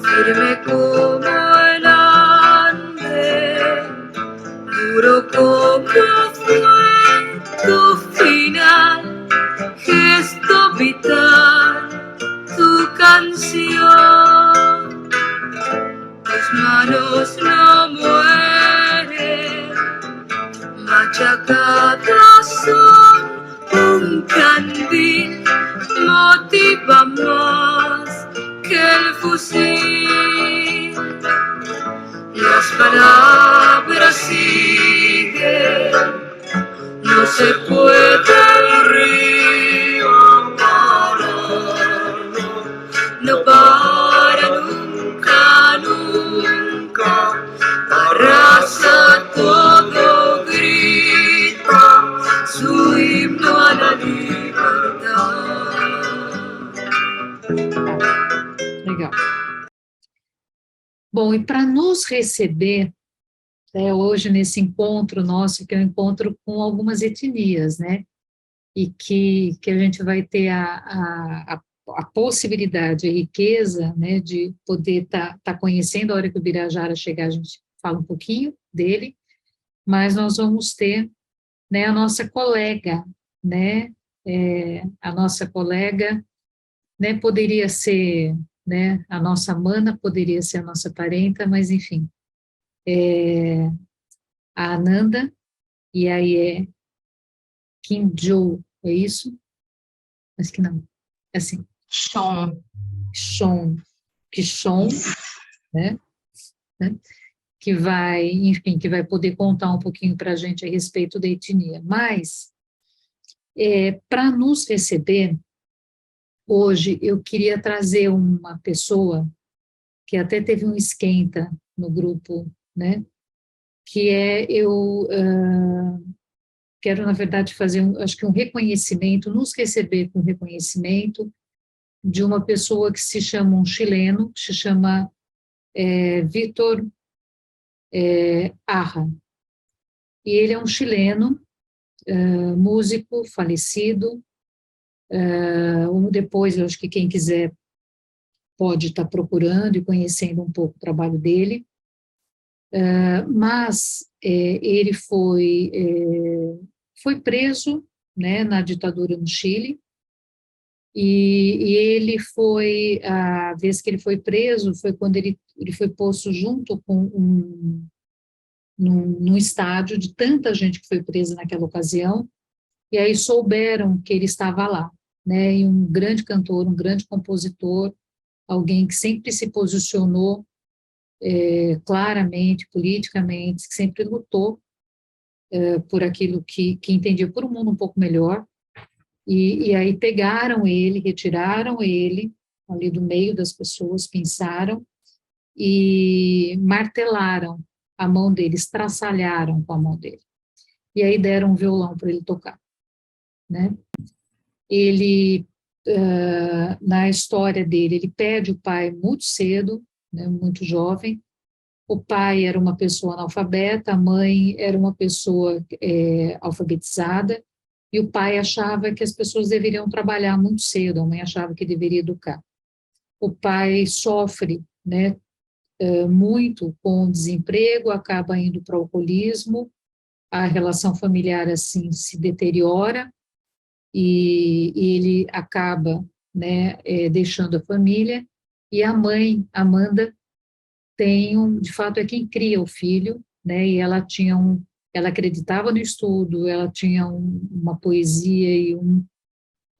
Firme como el Ande, duro como fue tu final, gesto vital, tu canción. Tus manos no mueren, machacadas son un candil, motiva más que el fusil. Las palabras siguen, no se puede el río parar, no para nunca, nunca, arrasa todo, grita su himno a la libertad. Legal. Bom, e para nos receber, hoje nesse encontro nosso, que é um encontro com algumas etnias, né, e que a gente vai ter a possibilidade, a riqueza, né, de poder tá conhecendo. A hora que o Birajara chegar, a gente fala um pouquinho dele, mas nós vamos ter, né, a nossa colega, né, a nossa colega, né, poderia ser, né, a nossa mana, poderia ser a nossa parenta, mas enfim, a Ananda, e aí é Kinjo, é isso? Acho que não, é assim. Kishon, né, que vai, enfim, que vai poder contar um pouquinho para a gente a respeito da etnia. Mas, para nos receber, hoje eu queria trazer uma pessoa que até teve um esquenta no grupo, né, que eu quero, na verdade, fazer, acho que um reconhecimento, nos receber com reconhecimento de uma pessoa que se chama, um chileno, que se chama Vítor Arra. E ele é um chileno, músico, falecido. Depois, eu acho que quem quiser pode estar procurando e conhecendo um pouco o trabalho dele. Mas ele foi preso, né, na ditadura no Chile, e ele foi, a vez que ele foi preso, foi quando ele foi posto junto com num estádio de tanta gente que foi presa naquela ocasião, e aí souberam que ele estava lá, né, e um grande cantor, um grande compositor, alguém que sempre se posicionou claramente, politicamente, que sempre lutou por aquilo que entendia, por um mundo um pouco melhor, e aí pegaram ele, retiraram ele ali do meio das pessoas, pinçaram e martelaram a mão dele, estraçalharam com a mão dele, e aí deram um violão para ele tocar, né? Ele, na história dele, ele perde o pai muito cedo, né, muito jovem. O pai era uma pessoa analfabeta, a mãe era uma pessoa alfabetizada, e o pai achava que as pessoas deveriam trabalhar muito cedo, a mãe achava que deveria educar. O pai sofre, né, muito com o desemprego, acaba indo para o alcoolismo, a relação familiar assim se deteriora, e ele acaba, né, deixando a família, e a mãe, Amanda, de fato, é quem cria o filho, né, e ela tinha ela acreditava no estudo, ela tinha uma poesia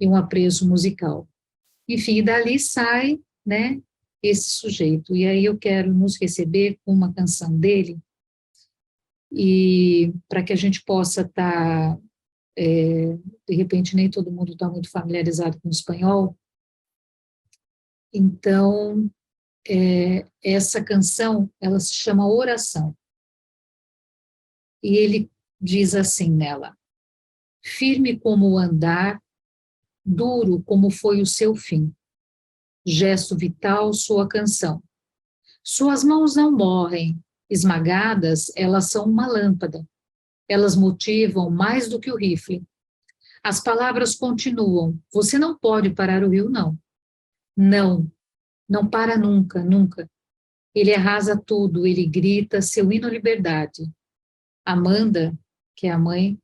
e um apreço musical. Enfim, dali sai, né, esse sujeito, e aí eu quero nos receber com uma canção dele, e para que a gente possa estar, de repente nem todo mundo está muito familiarizado com o espanhol, então, essa canção, ela se chama Oração, e ele diz assim nela: firme como o andar, duro como foi o seu fim, gesto vital sua canção, suas mãos não morrem, Esmagadas, elas são uma lâmpada. Elas motivam mais do que o rifle. As palavras continuam. Você não pode parar o rio, não. Não. Não para nunca, nunca. Ele arrasa tudo, ele grita seu hino à liberdade. Amanda, que é a mãe,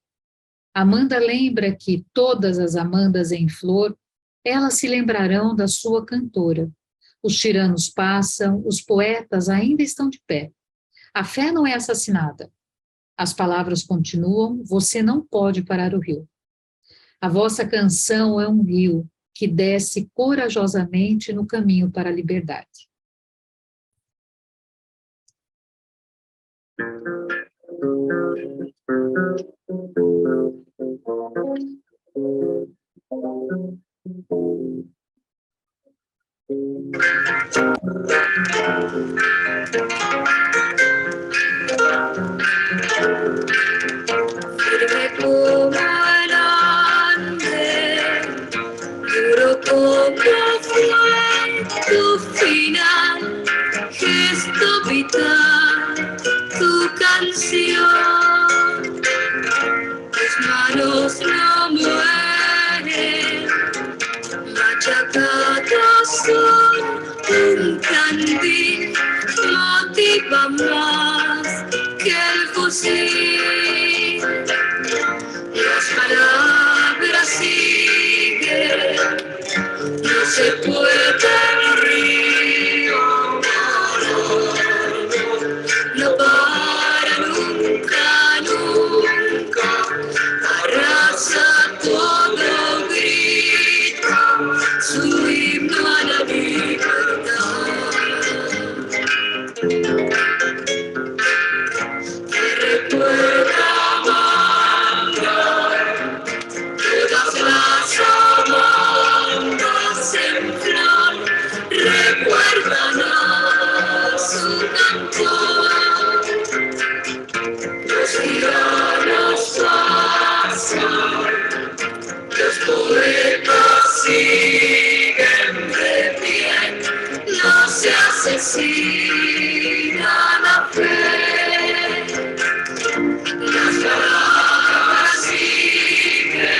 Amanda lembra que todas as Amandas em flor, elas se lembrarão da sua cantora. Os tiranos passam, os poetas ainda estão de pé. A fé não é assassinada. As palavras continuam, você não pode parar o rio. A vossa canção é um rio que desce corajosamente no caminho para a liberdade. Firme como el ande, duro como fue tu final, gesto vital, tu canción. Tus manos no mueren, machacadas son un candil, motiva más que el fusil. Las palabras siguen, no se puede el río, no para nunca, nunca, arrasa todo, grita su himno a la libertad. Que recuerda todas las amandas en flor, recuerdan a su cantor. Los tiranos pasan, los poetas siguen de pie, no se asesina la fe. Las palabras siguen,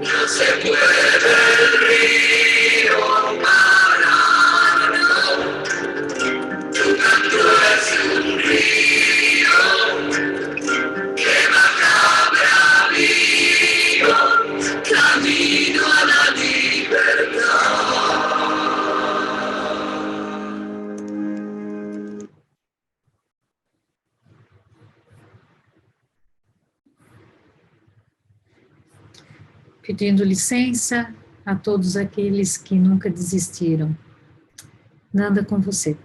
no se puede el río parar, no. Tu canto es un río que baja bravío, camino a la libertad. Pedindo licença a todos aqueles que nunca desistiram. Nanda, com você.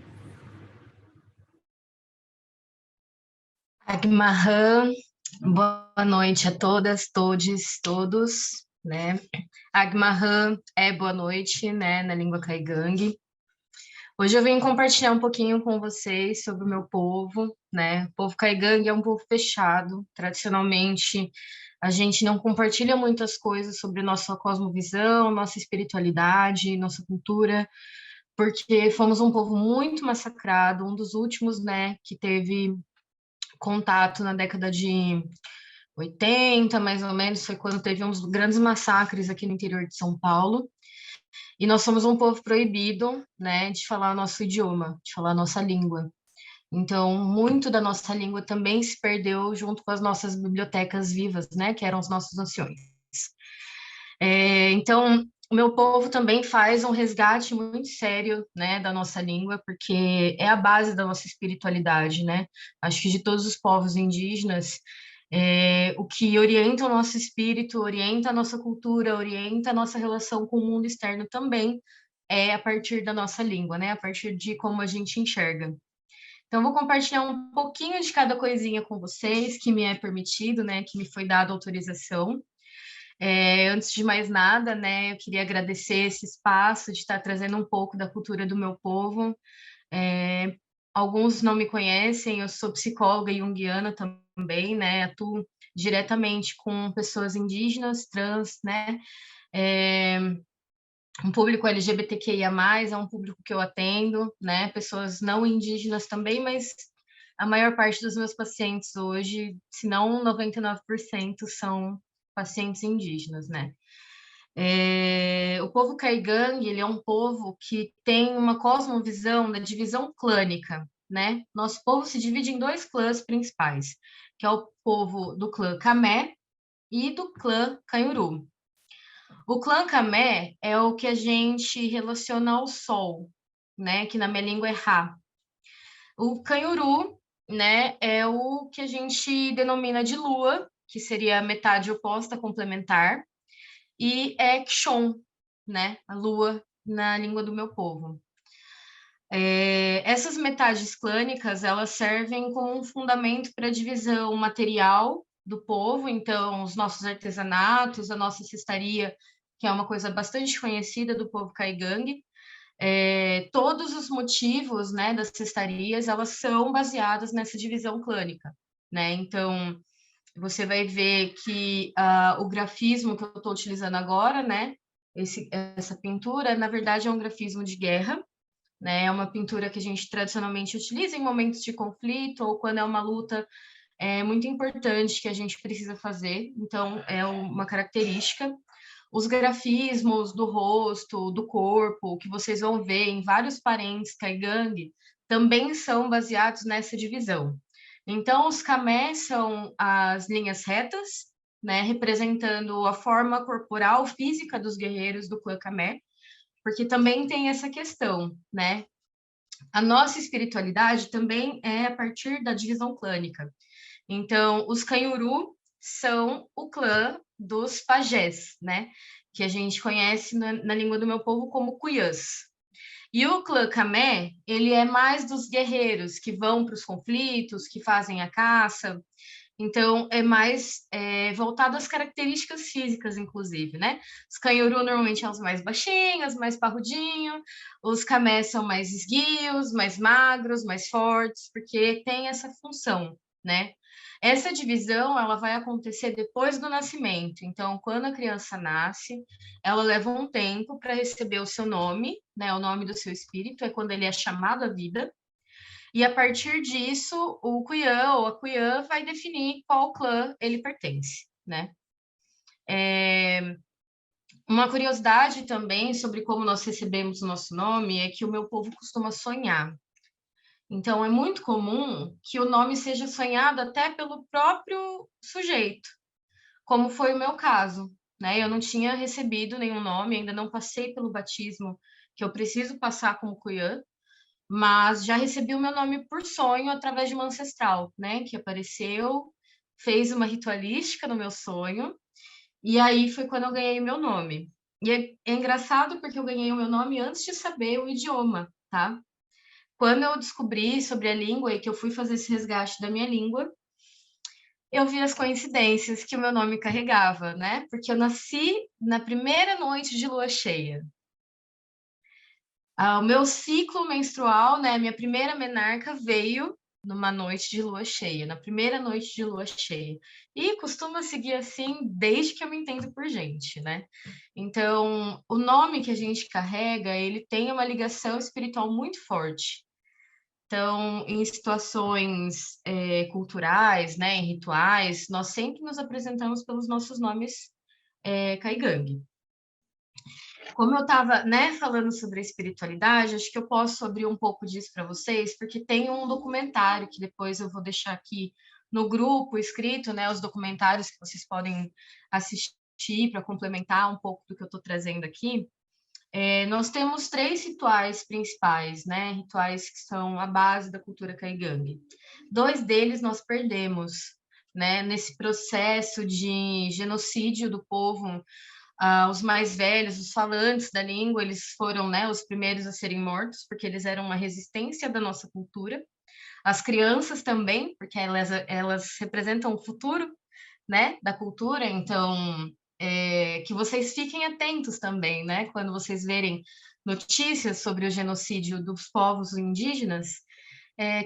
Agmarã, boa noite a todas, todes, todos, né? Agmarã é boa noite, né, na língua Kaigangue. Hoje eu vim compartilhar um pouquinho com vocês sobre o meu povo, né? O povo Kaigangue é um povo fechado, tradicionalmente a gente não compartilha muitas coisas sobre nossa cosmovisão, nossa espiritualidade, nossa cultura, porque fomos um povo muito massacrado, um dos últimos, né, que teve contato na década de 80, mais ou menos, foi quando teve uns grandes massacres aqui no interior de São Paulo. E nós somos um povo proibido, né, de falar o nosso idioma, de falar a nossa língua. Então, muito da nossa língua também se perdeu junto com as nossas bibliotecas vivas, né, que eram os nossos anciões. Então, o meu povo também faz um resgate muito sério, né, da nossa língua, porque é a base da nossa espiritualidade, né? Acho que de todos os povos indígenas, o que orienta o nosso espírito, orienta a nossa cultura, orienta a nossa relação com o mundo externo também é a partir da nossa língua, né? A partir de como a gente enxerga. Então, vou compartilhar um pouquinho de cada coisinha com vocês, que me é permitido, né? Que me foi dada autorização. Antes de mais nada, né, eu queria agradecer esse espaço de estar trazendo um pouco da cultura do meu povo. Alguns não me conhecem, eu sou psicóloga junguiana também, né, atuo diretamente com pessoas indígenas, trans, né, um público LGBTQIA+, é um público que eu atendo, né, pessoas não indígenas também, mas a maior parte dos meus pacientes hoje, se não 99%, são pacientes indígenas, né? O povo Kaigang, ele é um povo que tem uma cosmovisão da divisão clânica, né? Nosso povo se divide em 2 clãs principais, que é o povo do clã Camé e do clã Kanhuru. O clã Camé é o que a gente relaciona ao sol, né? Que na minha língua é Ra. O Kanhuru, né, é o que a gente denomina de lua, que seria a metade oposta complementar, e é Kshon, né, a lua na língua do meu povo. Essas metades clânicas, elas servem como um fundamento para a divisão material do povo, então os nossos artesanatos, a nossa cestaria, que é uma coisa bastante conhecida do povo Kaigang, todos os motivos, né, das cestarias, elas são baseadas nessa divisão clânica, né? Então, você vai ver que o grafismo que eu estou utilizando agora, né, essa pintura, na verdade, é um grafismo de guerra, né? É uma pintura que a gente tradicionalmente utiliza em momentos de conflito ou quando é uma luta muito importante que a gente precisa fazer. Então, é uma característica. Os grafismos do rosto, do corpo, que vocês vão ver em vários parentes Kaigang, também são baseados nessa divisão. Então, os kamé são as linhas retas, né, representando a forma corporal física dos guerreiros do clã kamé, porque também tem essa questão, né? A nossa espiritualidade também é a partir da divisão clânica. Então, os Kanhuru são o clã dos pajés, né? Que a gente conhece na língua do meu povo como Cuyãs. E o clã Camé, ele é mais dos guerreiros que vão para os conflitos, que fazem a caça. Então, é mais voltado às características físicas, inclusive, né? Os Kanhuru normalmente são os mais baixinhos, mais parrudinhos. Os Camé são mais esguios, mais magros, mais fortes, porque tem essa função, né? Essa divisão, ela vai acontecer depois do nascimento. Então, quando a criança nasce, ela leva um tempo para receber o seu nome, né? O nome do seu espírito, é quando ele é chamado à vida. E a partir disso, o Cuyã ou a Cuyã vai definir qual clã ele pertence, né? Uma curiosidade também sobre como nós recebemos o nosso nome é que o meu povo costuma sonhar. Então, é muito comum que o nome seja sonhado até pelo próprio sujeito, como foi o meu caso, né? Eu não tinha recebido nenhum nome, ainda não passei pelo batismo que eu preciso passar como Cuyã, mas já recebi o meu nome por sonho através de uma ancestral, né? Que apareceu, fez uma ritualística no meu sonho, e aí foi quando eu ganhei o meu nome. E é engraçado porque eu ganhei o meu nome antes de saber o idioma, tá? Quando eu descobri sobre a língua e que eu fui fazer esse resgate da minha língua, eu vi as coincidências que o meu nome carregava, né? Porque eu nasci na primeira noite de lua cheia. O meu ciclo menstrual, né? Minha primeira menarca veio numa noite de lua cheia, na primeira noite de lua cheia. E costuma seguir assim desde que eu me entendo por gente, né? Então, o nome que a gente carrega, ele tem uma ligação espiritual muito forte. Então, em situações culturais, né, em rituais, nós sempre nos apresentamos pelos nossos nomes Kaigang. Como eu estava, né, falando sobre a espiritualidade, acho que eu posso abrir um pouco disso para vocês, porque tem um documentário que depois eu vou deixar aqui no grupo escrito, né, os documentários que vocês podem assistir para complementar um pouco do que eu estou trazendo aqui. Nós temos 3 rituais principais, né, rituais que são a base da cultura Kaigang. 2 deles nós perdemos, né, nesse processo de genocídio do povo. Os mais velhos, os falantes da língua, eles foram, né, os primeiros a serem mortos, porque eles eram uma resistência da nossa cultura. As crianças também, porque elas representam o futuro, né, da cultura, então que vocês fiquem atentos também, né, quando vocês verem notícias sobre o genocídio dos povos indígenas,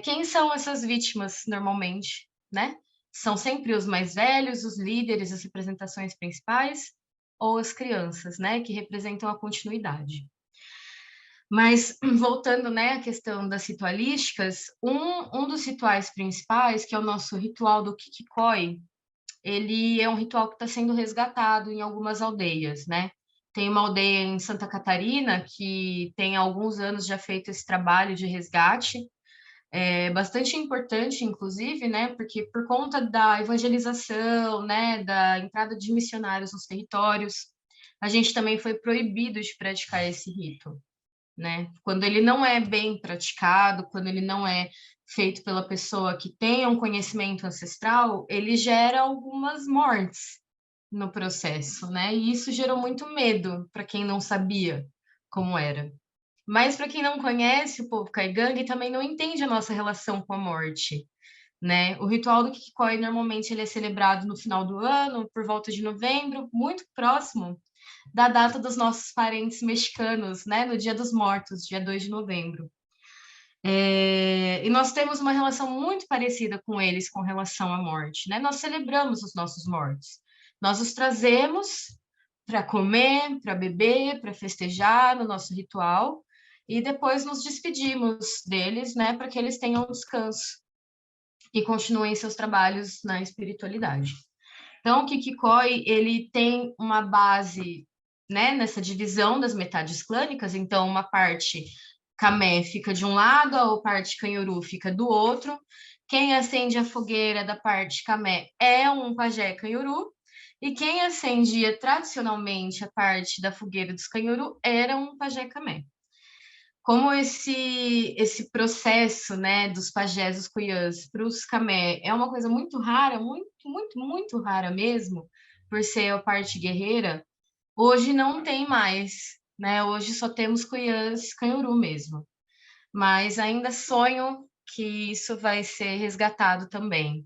quem são essas vítimas normalmente, né? São sempre os mais velhos, os líderes, as representações principais, ou as crianças, né, que representam a continuidade. Mas, voltando, né, à questão das ritualísticas, um dos rituais principais, que é o nosso ritual do Kikikoi, ele é um ritual que está sendo resgatado em algumas aldeias, né? Tem uma aldeia em Santa Catarina que tem há alguns anos já feito esse trabalho de resgate, é bastante importante, inclusive, né? Porque por conta da evangelização, né, da entrada de missionários nos territórios, a gente também foi proibido de praticar esse rito, né? Quando ele não é bem praticado, quando ele não é feito pela pessoa que tenha um conhecimento ancestral, ele gera algumas mortes no processo, né? E isso gerou muito medo para quem não sabia como era. Mas para quem não conhece o povo Caigangue também não entende a nossa relação com a morte, né? O ritual do Kikikoi normalmente ele é celebrado no final do ano, por volta de novembro, muito próximo da data dos nossos parentes mexicanos, né? No Dia dos Mortos, dia 2 de novembro. E nós temos uma relação muito parecida com eles com relação à morte, né? Nós celebramos os nossos mortos. Nós os trazemos para comer, para beber, para festejar no nosso ritual e depois nos despedimos deles, né? Para que eles tenham descanso e continuem seus trabalhos na espiritualidade. Então, o Kikikoi, ele tem uma base, né, nessa divisão das metades clânicas, então uma parte Camé fica de um lado, a parte Canhuru fica do outro. Quem acende a fogueira da parte Camé é um pajé Canhuru, e quem acendia tradicionalmente a parte da fogueira dos Canhuru era um pajé Camé. Como esse processo, né, dos pajés, dos cuiãs para os camé é uma coisa muito rara, muito rara mesmo, por ser a parte guerreira, hoje não tem mais, né? Hoje só temos cuiãs canhuru mesmo. Mas ainda sonho que isso vai ser resgatado também.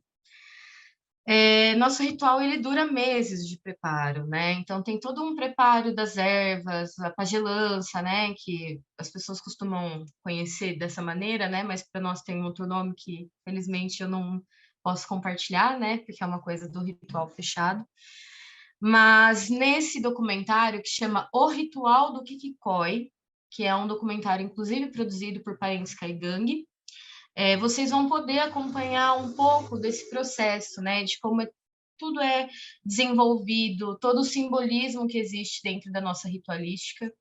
Nosso ritual ele dura meses de preparo, né? Então tem todo um preparo das ervas, a pagelança, né? Que as pessoas costumam conhecer dessa maneira, né? Mas para nós tem outro nome que, felizmente, eu não posso compartilhar, né? Porque é uma coisa do ritual fechado. Mas nesse documentário que chama O Ritual do Kikikoi, que é um documentário inclusive produzido por parentes Caigangue, vocês vão poder acompanhar um pouco desse processo, né, de como tudo é desenvolvido, todo o simbolismo que existe dentro da nossa ritualística,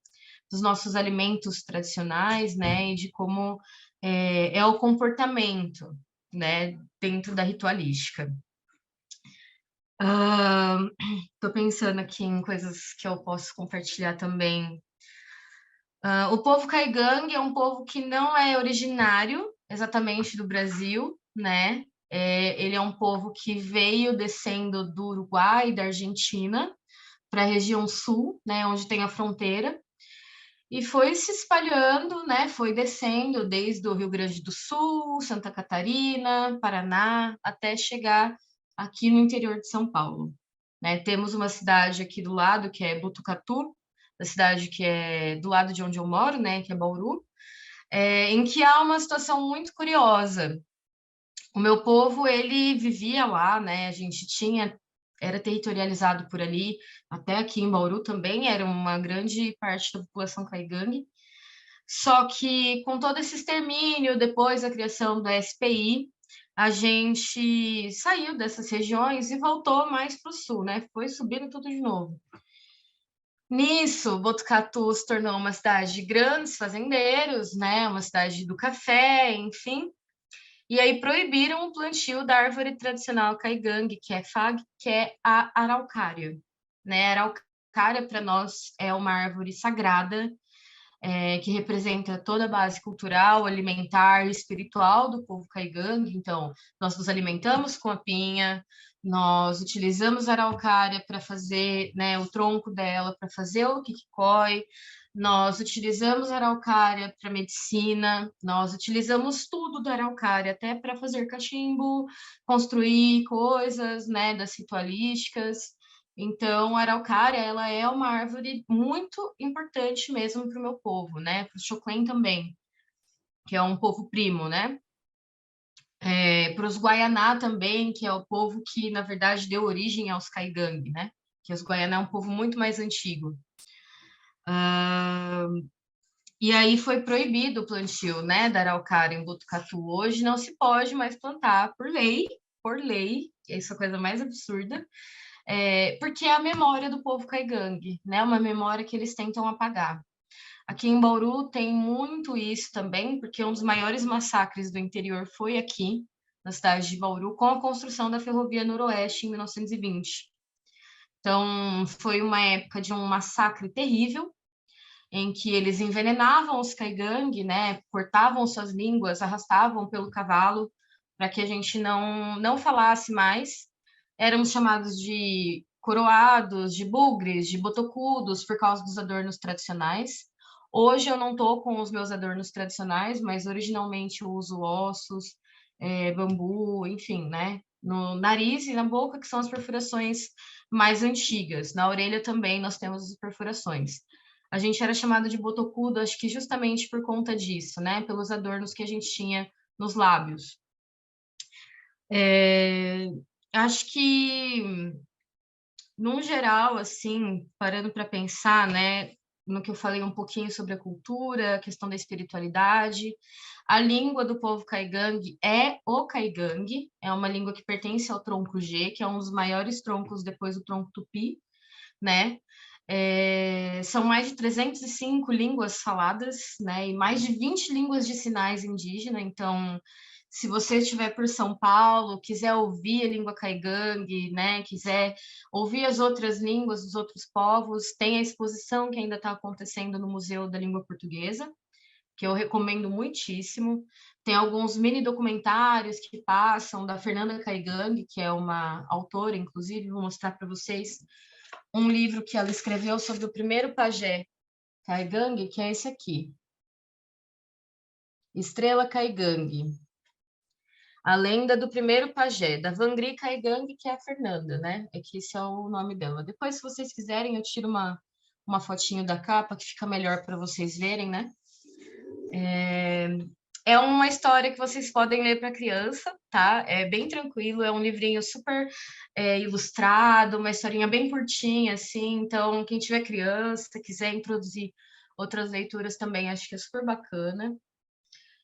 dos nossos alimentos tradicionais, né, e de como é o comportamento, né, dentro da ritualística. Estou pensando aqui em coisas que eu posso compartilhar também. O povo Caigangue é um povo que não é originário exatamente do Brasil, né? Ele é um povo que veio descendo do Uruguai e da Argentina para a região sul, né, onde tem a fronteira, e foi se espalhando, né? Foi descendo desde o Rio Grande do Sul, Santa Catarina, Paraná, até chegar aqui no interior de São Paulo. Né? Temos uma cidade aqui do lado, que é Botucatu, da cidade que é do lado de onde eu moro, né, que é Bauru, em que há uma situação muito curiosa. O meu povo, ele vivia lá, né, a gente era territorializado por ali, até aqui em Bauru também era uma grande parte da população caigangue, só que com todo esse extermínio, depois da criação da SPI, a gente saiu dessas regiões e voltou mais para o sul, né? Foi subindo tudo de novo. Nisso, Botucatu se tornou uma cidade de grandes fazendeiros, né? Uma cidade do café, enfim. E aí proibiram o plantio da árvore tradicional caigangue, que é FAG, que é a araucária. Né? A araucária, para nós, é uma árvore sagrada, que representa toda a base cultural, alimentar e espiritual do povo caigangue. Então, nós nos alimentamos com a pinha, nós utilizamos a araucária para fazer, né, o tronco dela, para fazer o kikikoi, nós utilizamos a araucária para medicina, nós utilizamos tudo da araucária, até para fazer cachimbo, construir coisas, né, das ritualísticas. Então, a araucária, ela é uma árvore muito importante mesmo para o meu povo, né? Para o Xoclen também, que é um povo primo, né? Para os Guaianá também, que é o povo que, na verdade, deu origem aos Caigangue, né? Que os Guaianá é um povo muito mais antigo. E aí foi proibido o plantio, né, da araucária em Botucatu. Hoje não se pode mais plantar por lei, essa é a coisa mais absurda, porque é a memória do povo caigangue, né, uma memória que eles tentam apagar. Aqui em Bauru tem muito isso também, porque um dos maiores massacres do interior foi aqui, na cidade de Bauru, com a construção da Ferrovia Noroeste em 1920. Então, foi uma época de um massacre terrível, em que eles envenenavam os caigangue, né, cortavam suas línguas, arrastavam pelo cavalo, para que a gente não falasse mais. Éramos chamados de coroados, de bugres, de botocudos, por causa dos adornos tradicionais. Hoje eu não estou com os meus adornos tradicionais, mas originalmente eu uso ossos, bambu, enfim, né? No nariz e na boca, que são as perfurações mais antigas. Na orelha também nós temos as perfurações. A gente era chamado de botocudo, acho que justamente por conta disso, né? Pelos adornos que a gente tinha nos lábios. Acho que, no geral, assim, parando para pensar, né, no que eu falei um pouquinho sobre a cultura, a questão da espiritualidade, a língua do povo caigangue é o caigangue, é uma língua que pertence ao tronco G, que é um dos maiores troncos depois do tronco tupi, né? São mais de 305 línguas faladas, né? E mais de 20 línguas de sinais indígena. Então, se você estiver por São Paulo, quiser ouvir a língua caigangue, né? Quiser ouvir as outras línguas dos outros povos, tem a exposição que ainda está acontecendo no Museu da Língua Portuguesa, que eu recomendo muitíssimo. Tem alguns mini documentários que passam da Fernanda Caigangue, que é uma autora, inclusive, vou mostrar para vocês um livro que ela escreveu sobre o primeiro pajé caigangue, que é esse aqui. Estrela Caigangue. A lenda do primeiro pajé, da Vangri Caigangue, que é a Fernanda, né? É que esse é o nome dela. Depois, se vocês quiserem, eu tiro uma fotinho da capa, que fica melhor para vocês verem, né? É uma história que vocês podem ler para criança, tá? É bem tranquilo, é um livrinho super ilustrado, uma historinha bem curtinha, assim. Então, quem tiver criança, quiser introduzir outras leituras também, acho que é super bacana.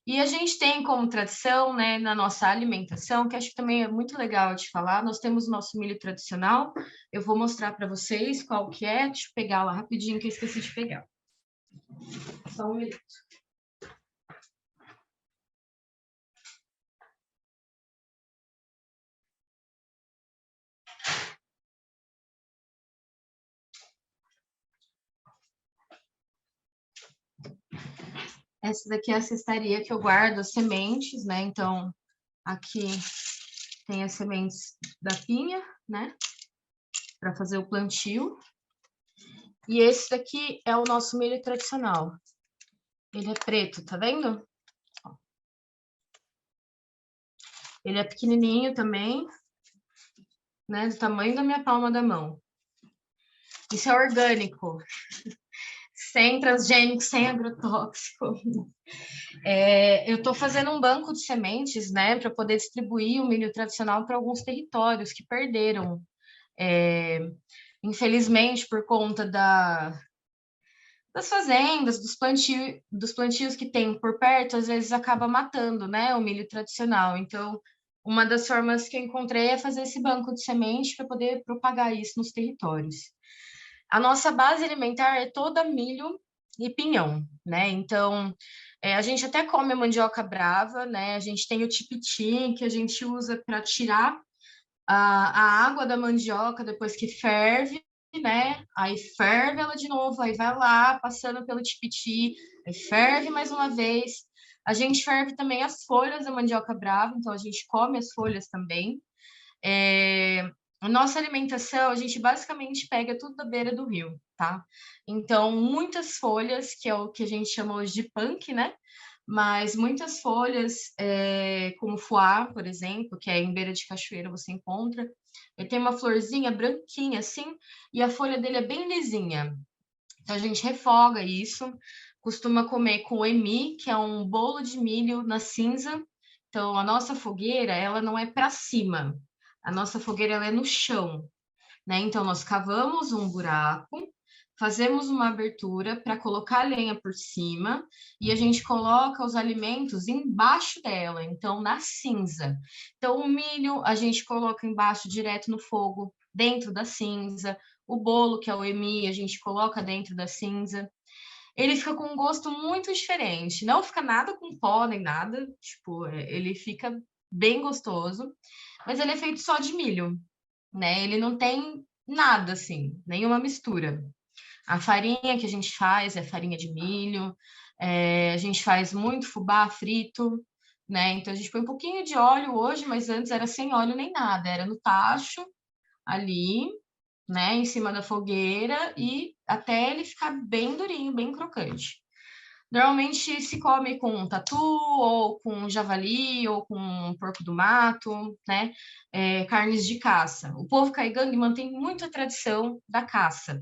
E a gente tem como tradição, né, na nossa alimentação, que acho que também é muito legal de falar, nós temos o nosso milho tradicional. Eu vou mostrar para vocês qual que é. Deixa eu pegar lá rapidinho, que eu esqueci de pegar. Só um minuto. Essa daqui é a cestaria que eu guardo as sementes, né? Então, aqui tem as sementes da pinha, né? Para fazer o plantio. E esse daqui é o nosso milho tradicional. Ele é preto, tá vendo? Ele é pequenininho também, né? Do tamanho da minha palma da mão. Isso é orgânico. Sem transgênico, sem agrotóxico. Eu estou fazendo um banco de sementes, né, para poder distribuir o milho tradicional para alguns territórios que perderam, infelizmente, por conta das fazendas, dos plantios que tem por perto, às vezes acaba matando, né, o milho tradicional. Então, uma das formas que eu encontrei é fazer esse banco de semente para poder propagar isso nos territórios. A nossa base alimentar é toda milho e pinhão, né? Então, a gente até come a mandioca brava, né? A gente tem o tipiti, que a gente usa para tirar a água da mandioca depois que ferve, né? Aí ferve ela de novo, aí vai lá, passando pelo tipiti, aí ferve mais uma vez. A gente ferve também as folhas da mandioca brava, então a gente come as folhas também. A nossa alimentação, a gente basicamente pega tudo da beira do rio, tá? Então, muitas folhas, que é o que a gente chama hoje de punk, né? Mas muitas folhas, como fuá, por exemplo, que é em beira de cachoeira você encontra, ele tem uma florzinha branquinha assim, e a folha dele é bem lisinha. Então, a gente refoga isso, costuma comer com emi, que é um bolo de milho na cinza. Então, a nossa fogueira, ela não é para cima, a nossa fogueira ela é no chão, né? Então, nós cavamos um buraco, fazemos uma abertura para colocar a lenha por cima e a gente coloca os alimentos embaixo dela, então na cinza. Então o milho a gente coloca embaixo direto no fogo, dentro da cinza. O bolo, que é o emi, a gente coloca dentro da cinza. Ele fica com um gosto muito diferente. Não fica nada com pó nem nada, tipo, ele fica bem gostoso, mas ele é feito só de milho, né? Ele não tem nada assim, nenhuma mistura. A farinha que a gente faz é farinha de milho, a gente faz muito fubá frito, né? Então a gente põe um pouquinho de óleo hoje, mas antes era sem óleo nem nada, era no tacho ali, né, em cima da fogueira e até ele ficar bem durinho, bem crocante. Normalmente se come com tatu, ou com javali, ou com porco do mato, né? Carnes de caça. O povo caigangue mantém muito a tradição da caça,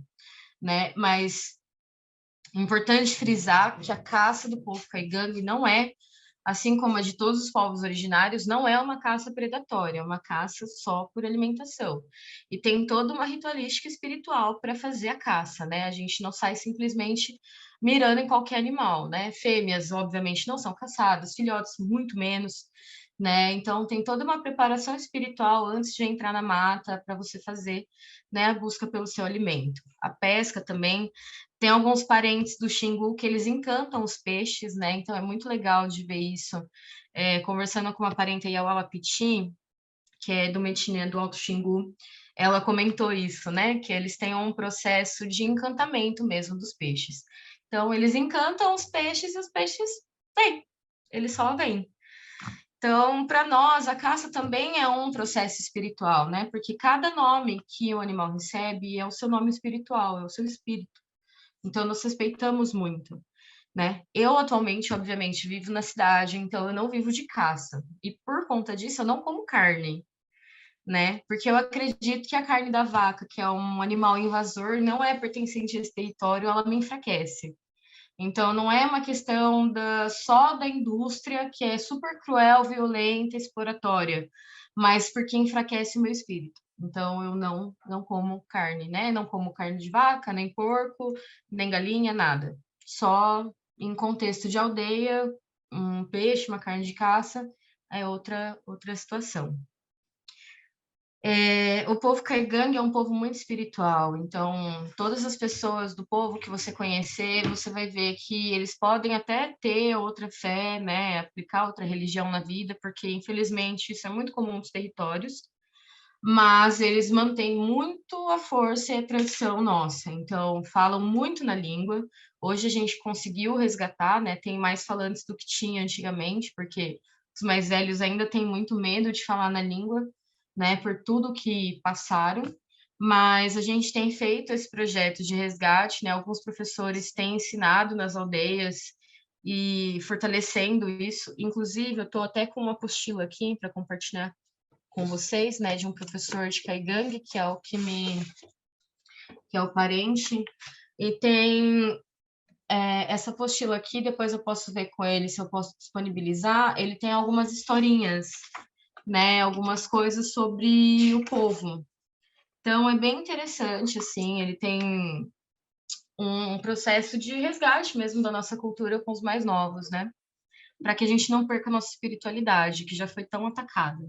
né? Mas é importante frisar que a caça do povo caigangue não é, assim como a de todos os povos originários, não é uma caça predatória, é uma caça só por alimentação. E tem toda uma ritualística espiritual para fazer a caça, né? A gente não sai simplesmente mirando em qualquer animal, né? Fêmeas, obviamente, não são caçadas, filhotes, muito menos, né? Então, tem toda uma preparação espiritual antes de entrar na mata para você fazer, né, a busca pelo seu alimento. A pesca também. Tem alguns parentes do Xingu que eles encantam os peixes, né? Então é muito legal de ver isso. Conversando com uma parente aí, a Alapiti, que é do Metiné do Alto Xingu, ela comentou isso, né? Que eles têm um processo de encantamento mesmo dos peixes. Então eles encantam os peixes e os peixes vêm, eles só vêm. Então, para nós, a caça também é um processo espiritual, né? Porque cada nome que o animal recebe é o seu nome espiritual, é o seu espírito. Então, nós respeitamos muito, né? Eu, atualmente, obviamente, vivo na cidade, então eu não vivo de caça. E por conta disso, eu não como carne, né? Porque eu acredito que a carne da vaca, que é um animal invasor, não é pertencente a esse território, ela me enfraquece. Então, não é uma questão só da indústria, que é super cruel, violenta, exploratória, mas porque enfraquece o meu espírito. Então, eu não como carne, né? Não como carne de vaca, nem porco, nem galinha, nada. Só em contexto de aldeia, um peixe, uma carne de caça, é outra situação. O povo caigangue é um povo muito espiritual, então todas as pessoas do povo que você conhecer, você vai ver que eles podem até ter outra fé, né, aplicar outra religião na vida, porque infelizmente isso é muito comum nos territórios, mas eles mantêm muito a força e a tradição nossa, então falam muito na língua. Hoje a gente conseguiu resgatar, né, tem mais falantes do que tinha antigamente, porque os mais velhos ainda têm muito medo de falar na língua, né, por tudo que passaram, mas a gente tem feito esse projeto de resgate, né, alguns professores têm ensinado nas aldeias e fortalecendo isso, inclusive eu estou até com uma apostila aqui para compartilhar com vocês, né, de um professor de Caigangue, que é o parente, e tem essa apostila aqui, depois eu posso ver com ele se eu posso disponibilizar, ele tem algumas historinhas, né, algumas coisas sobre o povo. Então, é bem interessante, assim, ele tem um processo de resgate mesmo da nossa cultura com os mais novos, né? Para que a gente não perca a nossa espiritualidade, que já foi tão atacada.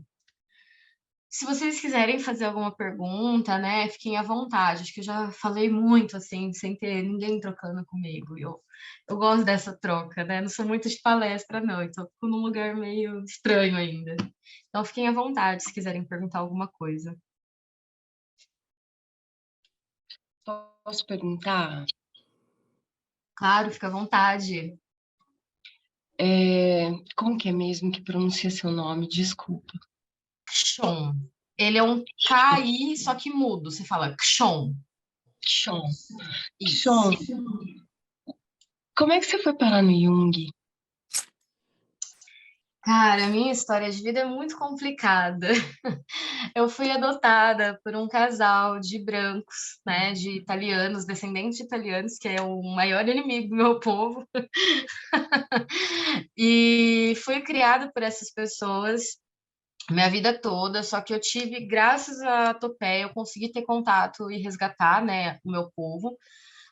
Se vocês quiserem fazer alguma pergunta, né, fiquem à vontade. Acho que eu já falei muito, assim, sem ter ninguém trocando comigo. Eu gosto dessa troca, né? Não sou muito de palestra, não. Então, fico num lugar meio estranho ainda. Então, fiquem à vontade se quiserem perguntar alguma coisa. Posso perguntar? Claro, fica à vontade. Como que é mesmo que pronuncia seu nome? Desculpa. Kshon. Ele é um KI, só que mudo. Você fala Kshon. Kshon. Isso. Kshon, como é que você foi parar no Jung? Cara, a minha história de vida é muito complicada. Eu fui adotada por um casal de brancos, né, de italianos, descendentes de italianos, que é o maior inimigo do meu povo. E fui criada por essas pessoas minha vida toda, só que eu tive, graças à Topé, eu consegui ter contato e resgatar, né, o meu povo.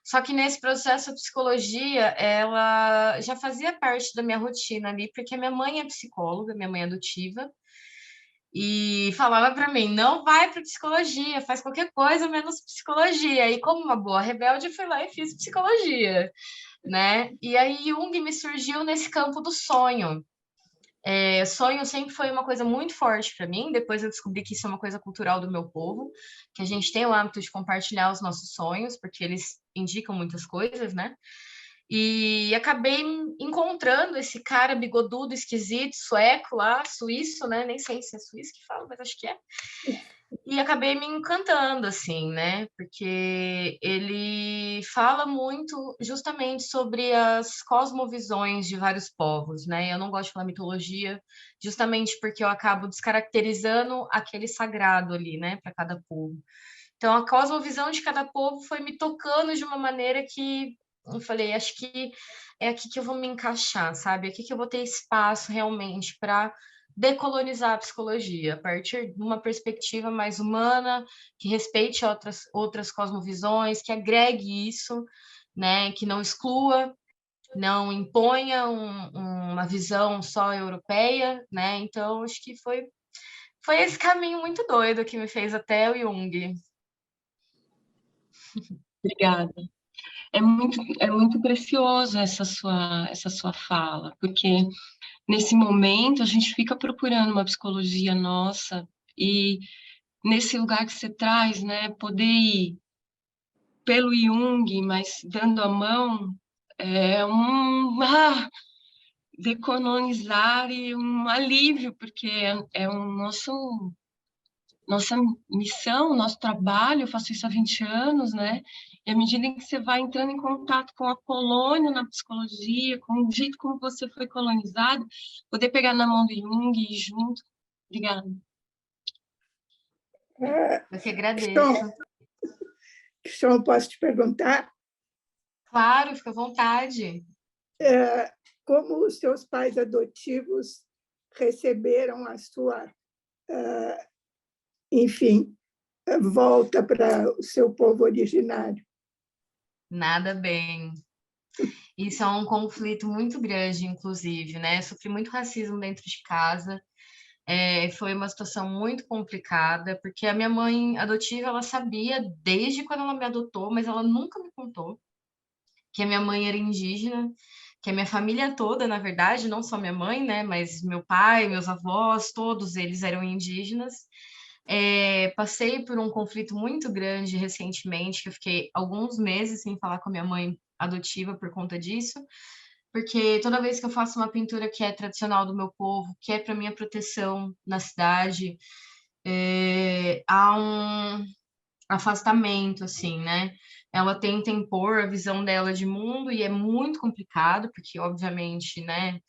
Só que nesse processo, a psicologia, ela já fazia parte da minha rotina ali, porque a minha mãe é psicóloga, minha mãe é adotiva, e falava para mim, não vai para psicologia, faz qualquer coisa menos psicologia. E como uma boa rebelde, eu fui lá e fiz psicologia, né? E aí Jung me surgiu nesse campo do sonho. Sonho sempre foi uma coisa muito forte para mim. Depois eu descobri que isso é uma coisa cultural do meu povo, que a gente tem o hábito de compartilhar os nossos sonhos, porque eles indicam muitas coisas, né? E acabei encontrando esse cara bigodudo, esquisito, sueco lá, suíço, né? Nem sei se é suíço que fala, mas acho que é. E acabei me encantando, assim, né? Porque ele fala muito justamente sobre as cosmovisões de vários povos, né? Eu não gosto de falar mitologia, justamente porque eu acabo descaracterizando aquele sagrado ali, né, para cada povo. Então, a cosmovisão de cada povo foi me tocando de uma maneira que eu falei, acho que é aqui que eu vou me encaixar, sabe? Aqui que eu vou ter espaço realmente para decolonizar a psicologia, a partir de uma perspectiva mais humana, que respeite outras cosmovisões, que agregue isso, né? Que não exclua, não imponha uma visão só europeia, né? Então, acho que foi esse caminho muito doido que me fez até o Jung. Obrigada. É muito precioso essa sua fala, porque nesse momento a gente fica procurando uma psicologia nossa e nesse lugar que você traz, né, poder ir pelo Jung, mas dando a mão, é decolonizar e um alívio, porque é o nossa missão, nosso trabalho, eu faço isso há 20 anos, né? E à medida em que você vai entrando em contato com a colônia na psicologia, com o jeito como você foi colonizado, poder pegar na mão do Jung e ir junto. Obrigada. Eu que agradeço. Sean, posso te perguntar Claro, fica à vontade. como os seus pais adotivos receberam a sua, enfim, volta para o seu povo originário? Nada bem. Isso é um conflito muito grande, inclusive, né? Sofri muito racismo dentro de casa. Foi uma situação muito complicada, porque a minha mãe adotiva, ela sabia desde quando ela me adotou, mas ela nunca me contou que a minha mãe era indígena, que a minha família toda, na verdade, não só minha mãe, né? Mas meu pai, meus avós, todos eles eram indígenas. Passei por um conflito muito grande recentemente, que eu fiquei alguns meses sem falar com a minha mãe adotiva por conta disso, porque toda vez que eu faço uma pintura que é tradicional do meu povo, que é para minha proteção na cidade, há um afastamento, assim, né? Ela tenta impor a visão dela de mundo e é muito complicado, porque, obviamente, né?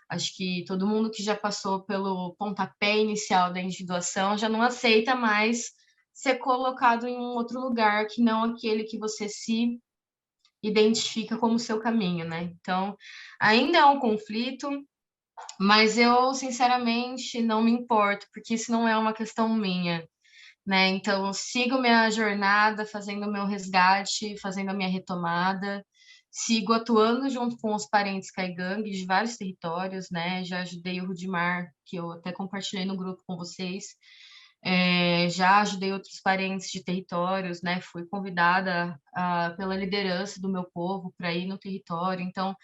Acho que todo mundo que já passou pelo pontapé inicial da individuação já não aceita mais ser colocado em um outro lugar que não aquele que você se identifica como seu caminho, né? Então, ainda é um conflito, mas eu, sinceramente, não me importo, porque isso não é uma questão minha, né? Então, sigo minha jornada, fazendo o meu resgate, fazendo a minha retomada, sigo atuando junto com os parentes caigangue de vários territórios, né? Já ajudei o Rudimar, que eu até compartilhei no grupo com vocês, já ajudei outros parentes de territórios, né? Fui convidada pela liderança do meu povo para ir no território, então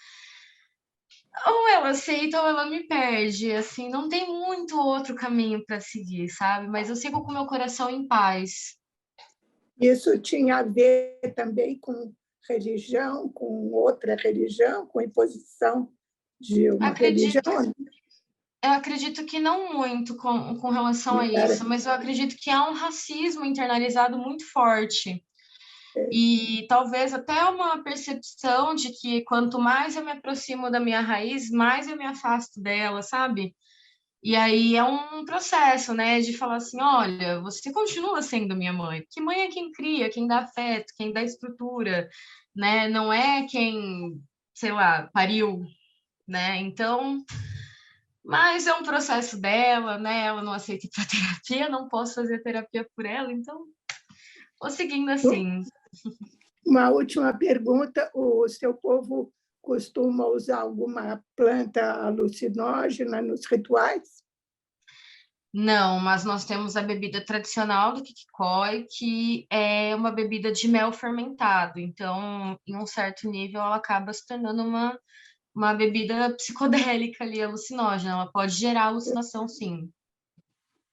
ou ela aceita ou ela me perde, assim, não tem muito outro caminho para seguir, sabe? Mas eu sigo com meu coração em paz. Isso tinha a ver também com religião, com outra religião, com imposição de uma religião? Eu acredito que não muito com relação a isso, mas eu acredito que há um racismo internalizado muito forte. E talvez até uma percepção de que quanto mais eu me aproximo da minha raiz, mais eu me afasto dela, sabe? E aí é um processo, né, de falar assim, olha, você continua sendo minha mãe, porque mãe é quem cria, quem dá afeto, quem dá estrutura, né? Não é quem, sei lá, pariu, né? Então, mas é um processo dela, né? Ela não aceita ir para terapia, não posso fazer terapia por ela, então vou seguindo assim. Uma última pergunta: o seu povo costuma usar alguma planta alucinógena nos rituais? Não, mas nós temos a bebida tradicional do Kikikoi, que é uma bebida de mel fermentado. Então, em um certo nível, ela acaba se tornando uma bebida psicodélica ali, alucinógena. Ela pode gerar alucinação, sim.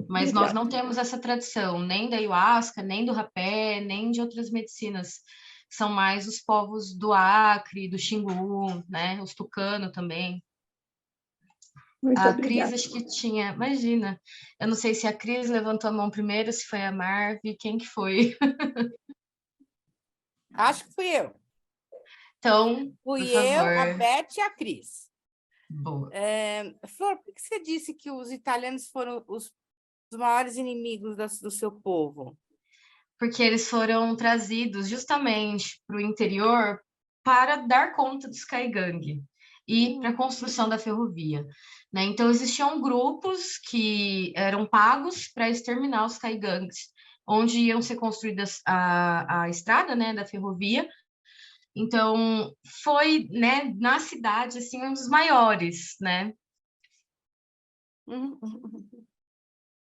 Mas nós Obrigada. não temos essa tradição, nem da ayahuasca, nem do rapé, nem de outras medicinas. São mais os povos do Acre, do Xingu, né? Os tucano também. Muito A Cris, obrigada. acho que tinha, imagina. Eu não sei se a Cris levantou a mão primeiro, se foi a Marvi, quem que foi? Acho que fui eu. Então, por Fui eu, a favor. Beth e a Cris. Boa. Flor, por que você disse que os italianos foram os maiores inimigos do seu povo? Porque eles foram trazidos justamente para o interior para dar conta dos Caigangue e para a construção da ferrovia, né? Então, existiam grupos que eram pagos para exterminar os Caigangues, onde iam ser construídas a estrada, né, da ferrovia. Então, foi, né, na cidade, assim, um dos maiores, né?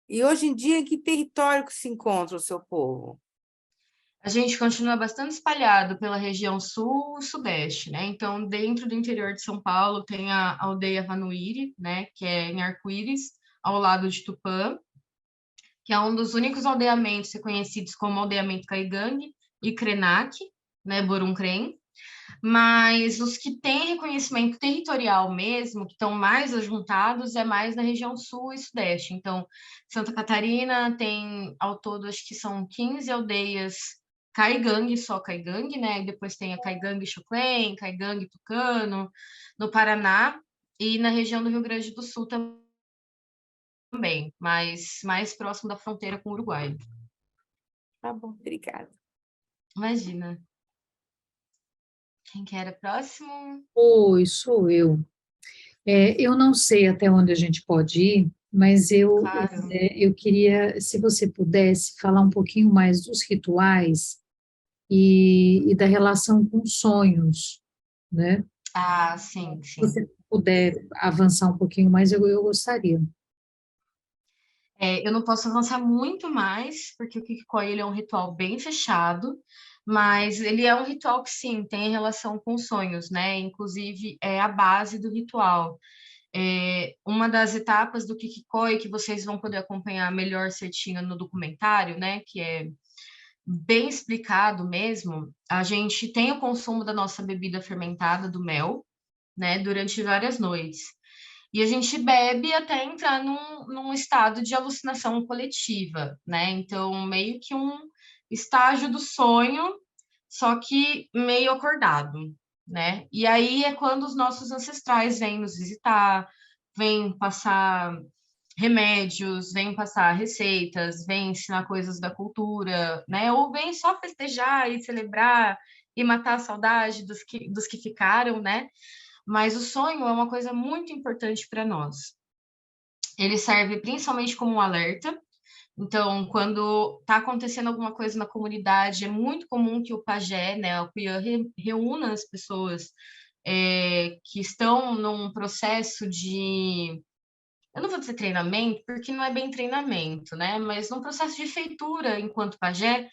E hoje em dia, em que território que se encontra o seu povo? A gente continua bastante espalhado pela região sul e sudeste, né? Então, dentro do interior de São Paulo, tem a aldeia Vanuíri, né? Que é em Arco-Íris, ao lado de Tupã, que é um dos únicos aldeamentos reconhecidos como aldeamento Caigangue e Krenak, né? Borum-Crem. Mas os que têm reconhecimento territorial mesmo, que estão mais ajuntados, é mais na região sul e sudeste. Então, Santa Catarina tem, ao todo, acho que são 15 aldeias Caigangue, só Caigangue, né? E depois tem a Caigangue Choclen, Caigangue Tucano, no Paraná, e na região do Rio Grande do Sul também, mas mais próximo da fronteira com o Uruguai. Tá bom, obrigada. Imagina. Quem que era próximo? Oi, sou eu. Eu não sei até onde a gente pode ir, mas Claro. eu queria, se você pudesse, falar um pouquinho mais dos rituais e da relação com sonhos, né? Ah, sim, Se sim. você puder avançar um pouquinho mais, eu gostaria. Eu não posso avançar muito mais, porque o Kikikoi ele é um ritual bem fechado, mas ele é um ritual que sim, tem relação com sonhos, né? Inclusive é a base do ritual. Uma das etapas do Kikikoi que vocês vão poder acompanhar melhor certinho no documentário, né? Que é bem explicado mesmo. A gente tem o consumo da nossa bebida fermentada do mel, né? Durante várias noites. E a gente bebe até entrar num estado de alucinação coletiva, né? Então, meio que um estágio do sonho, só que meio acordado, né? E aí é quando os nossos ancestrais vêm nos visitar, vêm passar remédios, vêm passar receitas, vêm ensinar coisas da cultura, né? Ou vêm só festejar e celebrar e matar a saudade dos que ficaram, né? Mas o sonho é uma coisa muito importante para nós. Ele serve principalmente como um alerta. Então, quando está acontecendo alguma coisa na comunidade, é muito comum que o pajé, né, o Cuiã, reúna as pessoas que estão num processo de... Eu não vou dizer treinamento, porque não é bem treinamento, né? Mas num processo de feitura enquanto pajé,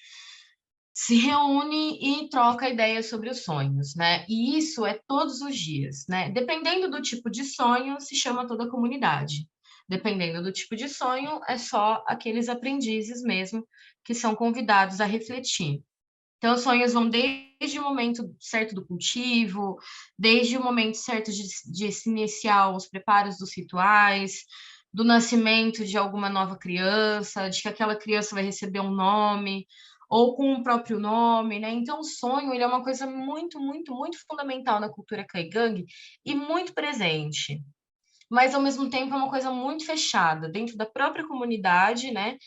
se reúne e troca ideias sobre os sonhos, né? E isso é todos os dias, né? Dependendo do tipo de sonho, se chama toda a comunidade. Dependendo do tipo de sonho, é só aqueles aprendizes mesmo que são convidados a refletir. Então, os sonhos vão desde o momento certo do cultivo, desde o momento certo de se iniciar os preparos dos rituais, do nascimento de alguma nova criança, de que aquela criança vai receber um nome, ou com o próprio nome, né? Então, o sonho, ele é uma coisa muito, muito, muito fundamental na cultura caigangue e muito presente. Mas, ao mesmo tempo, é uma coisa muito fechada dentro da própria comunidade, né?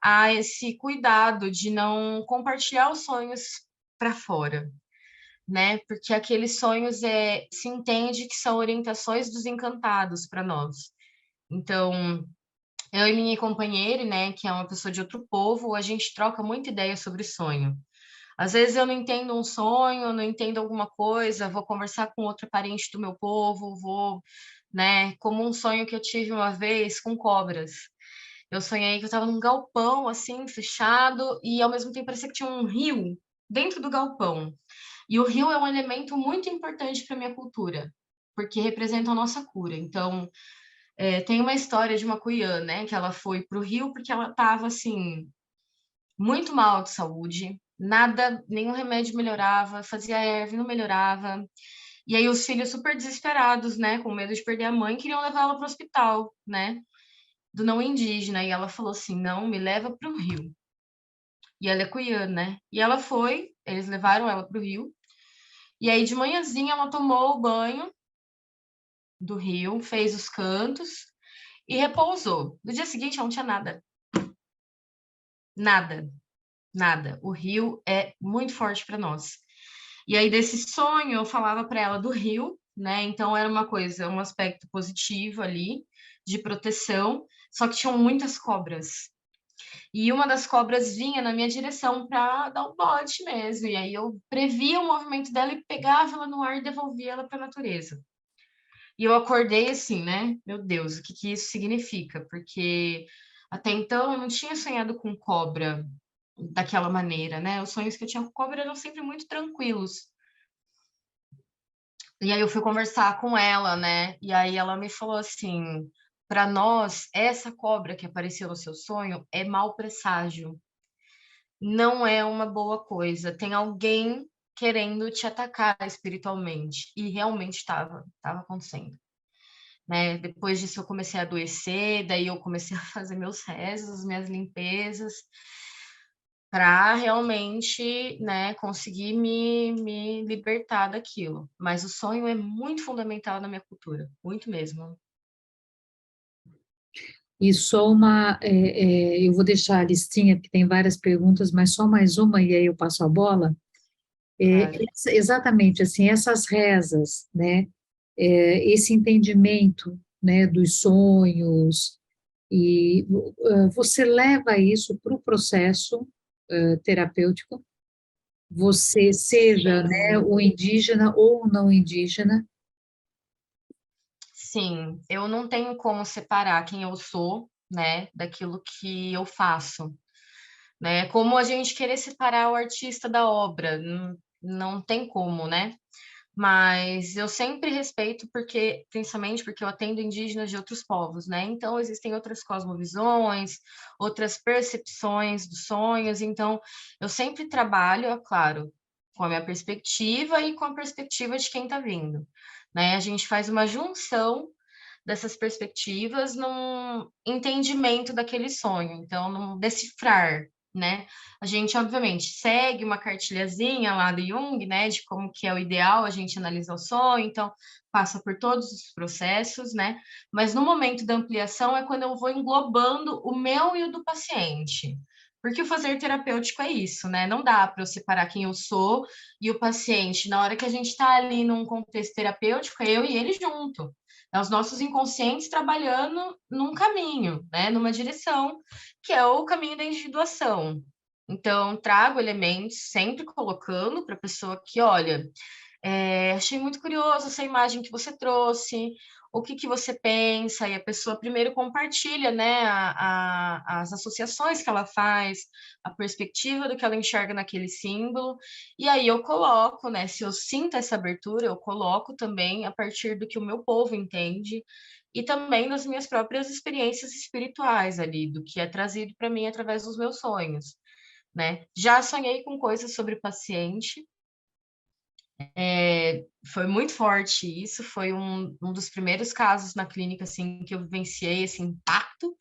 Há esse cuidado de não compartilhar os sonhos para fora, né? Porque aqueles sonhos se entende que são orientações dos encantados para nós. Então, eu e minha companheira, né, que é uma pessoa de outro povo, a gente troca muita ideia sobre sonho. Às vezes eu não entendo um sonho, não entendo alguma coisa, vou conversar com outra parente do meu povo, vou, né? Como um sonho que eu tive uma vez com cobras. Eu sonhei que eu estava num galpão, assim, fechado, e ao mesmo tempo parecia que tinha um rio dentro do galpão. E o rio é um elemento muito importante para minha cultura, porque representa a nossa cura. Então, tem uma história de uma cuiã, né, que ela foi para o rio porque ela estava, assim, muito mal de saúde, nada, nenhum remédio melhorava, fazia erva, não melhorava. E aí os filhos super desesperados, né, com medo de perder a mãe, queriam levar ela para o hospital, né, do não indígena. E ela falou assim, não, me leva para o rio. E ela é cuiã, né? E ela foi, eles levaram ela para o rio. E aí de manhãzinha ela tomou o banho do rio, fez os cantos e repousou. No dia seguinte ela não tinha nada. Nada, nada. O rio é muito forte para nós. E aí, desse sonho, eu falava para ela do rio, né? Então, era uma coisa, um aspecto positivo ali, de proteção, só que tinham muitas cobras. E uma das cobras vinha na minha direção para dar um bote mesmo. E aí, eu previa o movimento dela e pegava ela no ar e devolvia ela para a natureza. E eu acordei assim, né? Meu Deus, o que que isso significa? Porque até então eu não tinha sonhado com cobra daquela maneira, né? Os sonhos que eu tinha com cobra eram sempre muito tranquilos. E aí eu fui conversar com ela, né? E aí ela me falou assim: para nós, essa cobra que apareceu no seu sonho é mau presságio. Não é uma boa coisa. Tem alguém querendo te atacar espiritualmente. E realmente estava acontecendo. Né? Depois disso eu comecei a adoecer, daí eu comecei a fazer meus rezos, minhas limpezas, para realmente, né, conseguir me libertar daquilo. Mas o sonho é muito fundamental na minha cultura, muito mesmo. E só uma, eu vou deixar a listinha, porque tem várias perguntas, mas só mais uma, e aí eu passo a bola. Claro. Exatamente, assim, essas rezas, né, esse entendimento, né, dos sonhos, e você leva isso para o processo terapêutico, você seja, né, Sim, o indígena ou o não indígena. sim. Eu não tenho como separar quem eu sou, né, daquilo que eu faço, né? Como a gente querer separar o artista da obra, não tem como, né? Mas eu sempre respeito porque, principalmente porque eu atendo indígenas de outros povos, né? Então existem outras cosmovisões, outras percepções dos sonhos, então eu sempre trabalho, é claro, com a minha perspectiva e com a perspectiva de quem está vindo, né? A gente faz uma junção dessas perspectivas num entendimento daquele sonho, então num decifrar, né? A gente obviamente segue uma cartilhazinha lá do Jung, né, de como que é o ideal a gente analisar o sonho, então passa por todos os processos, né? Mas no momento da ampliação é quando eu vou englobando o meu e o do paciente. Porque o fazer terapêutico é isso, né? Não dá para eu separar quem eu sou e o paciente. Na hora que a gente está ali num contexto terapêutico, é eu e ele junto. É os nossos inconscientes trabalhando num caminho, né? Numa direção, que é o caminho da individuação. Então, trago elementos, sempre colocando para a pessoa que, olha, achei muito curioso essa imagem que você trouxe, o que que você pensa? E a pessoa primeiro compartilha, né, as associações que ela faz, a perspectiva do que ela enxerga naquele símbolo, e aí eu coloco, né, se eu sinto essa abertura, eu coloco também a partir do que o meu povo entende, e também das minhas próprias experiências espirituais ali, do que é trazido para mim através dos meus sonhos, né? Já sonhei com coisas sobre paciente, foi muito forte isso, foi um dos primeiros casos na clínica, assim, que eu vivenciei esse impacto,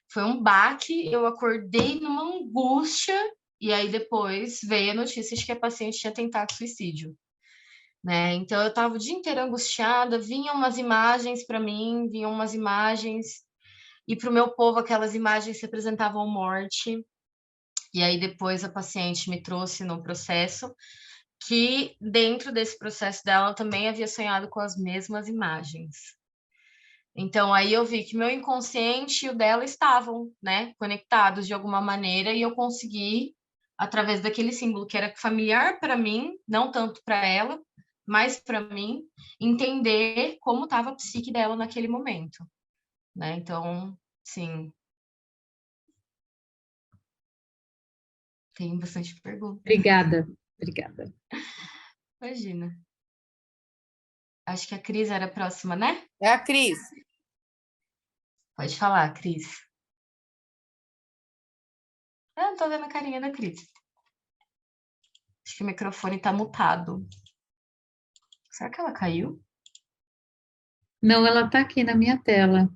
foi um baque, eu acordei numa angústia, e aí depois veio a notícia de que a paciente tinha tentado suicídio, né? Então eu estava o dia inteiro angustiada, vinham umas imagens para mim, vinham umas imagens, e para o meu povo aquelas imagens representavam morte, e aí depois a paciente me trouxe no processo, que dentro desse processo dela também havia sonhado com as mesmas imagens. Então aí eu vi que meu inconsciente e o dela estavam, né, conectados de alguma maneira e eu consegui através daquele símbolo que era familiar para mim, não tanto para ela, mas para mim, entender como estava a psique dela naquele momento, né? Então, sim, tem bastante pergunta. Obrigada, obrigada. Imagina. Acho que a Cris era a próxima, né? É a Cris. Pode falar, Cris. Eu não tô vendo a carinha da Cris. Acho que o microfone tá mutado. Será que ela caiu? Não, ela está aqui na minha tela.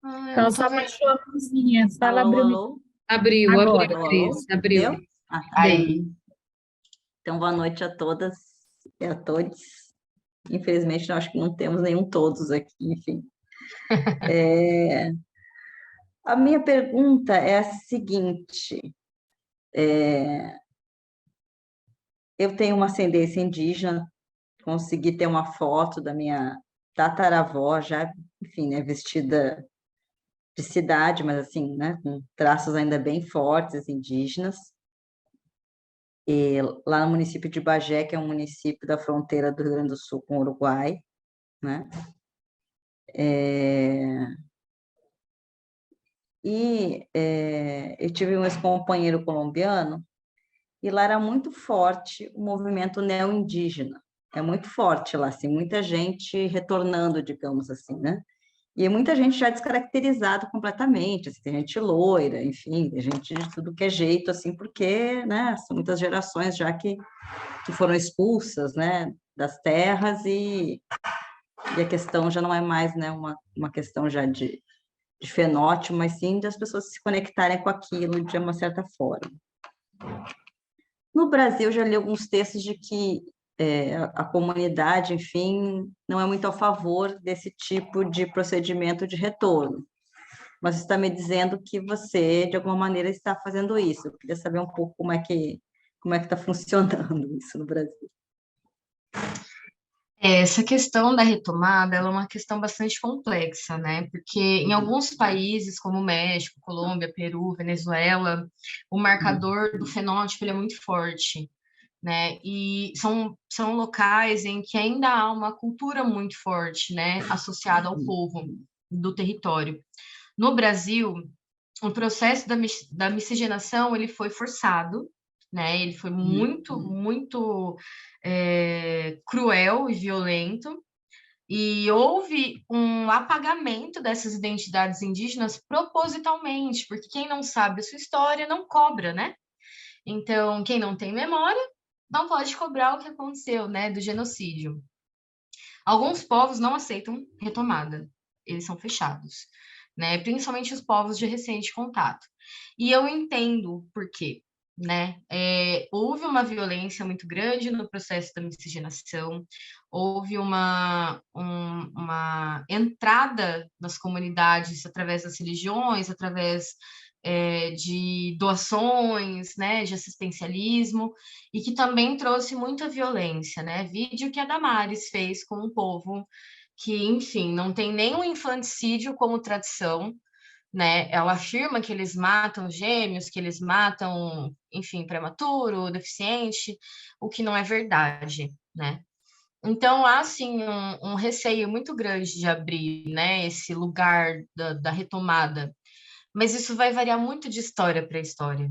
Ah, eu Então, não tô só vendo. baixou a luzinha, só ela Alô, abriu o alô? Abriu, Agora. abriu, Alô, Cris, alô? abriu. Deu? Ah, tá. Aí. Então, boa noite a todas e a todos. Infelizmente, eu acho que não temos nenhum todos aqui, enfim. A minha pergunta é a seguinte: eu tenho uma ascendência indígena, consegui ter uma foto da minha tataravó, já, enfim, né, vestida de cidade, mas assim, né, com traços ainda bem fortes indígenas. E lá no município de Bagé, que é um município da fronteira do Rio Grande do Sul com o Uruguai, né? Eu tive um ex-companheiro colombiano e lá era muito forte o movimento neo-indígena. É muito forte lá, assim, muita gente retornando, digamos assim, né? E muita gente já descaracterizada completamente, assim, tem gente loira, enfim, tem gente de tudo que é jeito, assim, porque, né, são muitas gerações já que foram expulsas, né, das terras e a questão já não é mais, né, uma questão já de fenótipo, mas sim das pessoas se conectarem com aquilo de uma certa forma. No Brasil, já li alguns textos de que a comunidade, enfim, não é muito a favor desse tipo de procedimento de retorno. Mas está me dizendo que você, de alguma maneira, está fazendo isso. Eu queria saber um pouco como é que está funcionando isso no Brasil. Essa questão da retomada, ela é uma questão bastante complexa, né? Porque em alguns países, como México, Colômbia, Peru, Venezuela, o marcador do fenótipo ele é muito forte, né? E são locais em que ainda há uma cultura muito forte, né? Associada ao povo do território. No Brasil, o processo da miscigenação ele foi forçado, né? Ele foi muito cruel e violento, e houve um apagamento dessas identidades indígenas propositalmente, porque quem não sabe a sua história não cobra, né? Então, quem não tem memória não pode cobrar o que aconteceu, né? Do genocídio. Alguns povos não aceitam retomada, eles são fechados, né? Principalmente os povos de recente contato. E eu entendo por quê, né? Houve uma violência muito grande no processo da miscigenação, houve uma entrada nas comunidades através das religiões, através de doações, né, de assistencialismo, e que também trouxe muita violência, né? Vídeo que a Damares fez com um povo que, enfim, não tem nem o infanticídio como tradição, né? Ela afirma que eles matam gêmeos, que eles matam, enfim, prematuro, deficiente, o que não é verdade, né? Então, há, assim, um receio muito grande de abrir, né, esse lugar da retomada, mas isso vai variar muito de história para história,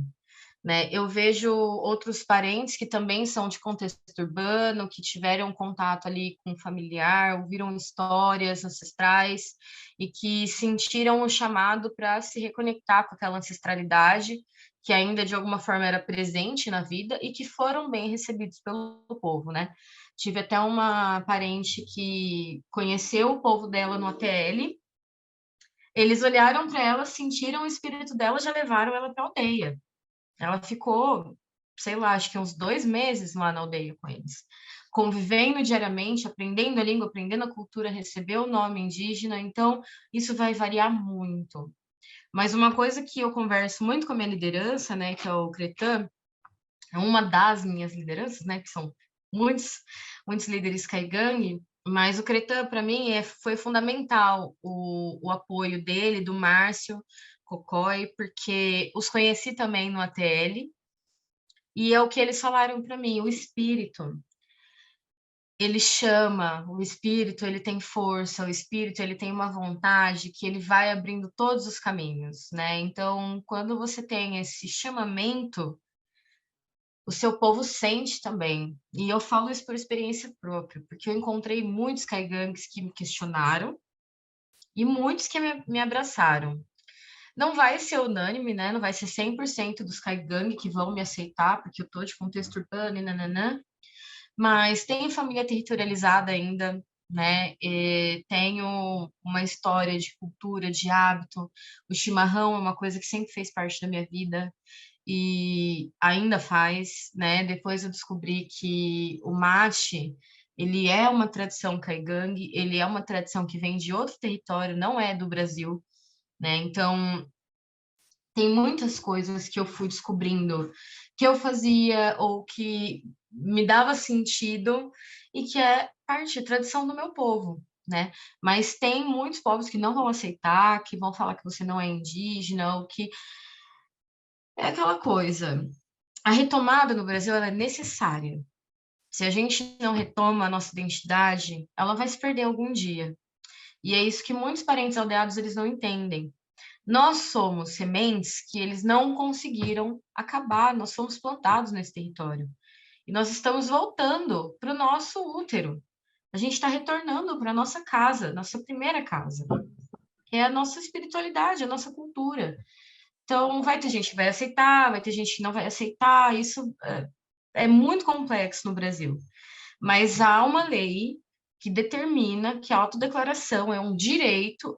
né? Eu vejo outros parentes que também são de contexto urbano, que tiveram contato ali com um familiar, ouviram histórias ancestrais e que sentiram o chamado para se reconectar com aquela ancestralidade que ainda de alguma forma era presente na vida e que foram bem recebidos pelo povo, né? Tive até uma parente que conheceu o povo dela no ATL. Eles olharam para ela, sentiram o espírito dela, já levaram ela para a aldeia. Ela ficou, sei lá, acho que uns 2 meses lá na aldeia com eles, convivendo diariamente, aprendendo a língua, aprendendo a cultura, recebeu o nome indígena, então isso vai variar muito. Mas uma coisa que eu converso muito com a minha liderança, né, que é o Cretan, é uma das minhas lideranças, né, que são muitos líderes Kaigang, mas o Cretan, para mim, foi fundamental o apoio dele, do Márcio Cocói, porque os conheci também no ATL, E é o que eles falaram para mim, o espírito, ele chama, o espírito, ele tem força, o espírito, ele tem uma vontade que ele vai abrindo todos os caminhos, né? Então, quando você tem esse chamamento, o seu povo sente também. E eu falo isso por experiência própria, porque eu encontrei muitos caigangues que me questionaram e muitos que me abraçaram. Não vai ser unânime, né? Não vai ser 100% dos caigangue que vão me aceitar, porque eu tô de contexto urbano e nananã. Mas tenho família territorializada ainda, né? E tenho uma história de cultura, de hábito. O chimarrão é uma coisa que sempre fez parte da minha vida e ainda faz, né? Depois eu descobri que o mate, ele é uma tradição caigangue, ele é uma tradição que vem de outro território, não é do Brasil, né? Então, tem muitas coisas que eu fui descobrindo que eu fazia ou que me dava sentido e que é parte, tradição do meu povo, né? Mas tem muitos povos que não vão aceitar, que vão falar que você não é indígena, ou que é aquela coisa. A retomada no Brasil ela é necessária. Se a gente não retoma a nossa identidade, ela vai se perder algum dia. E é isso que muitos parentes aldeados eles não entendem. Nós somos sementes que eles não conseguiram acabar, nós fomos plantados nesse território. E nós estamos voltando para o nosso útero. A gente está retornando para a nossa casa, nossa primeira casa, que é a nossa espiritualidade, a nossa cultura. Então, vai ter gente que vai aceitar, vai ter gente que não vai aceitar. Isso é muito complexo no Brasil. Mas há uma lei que determina que a autodeclaração é um direito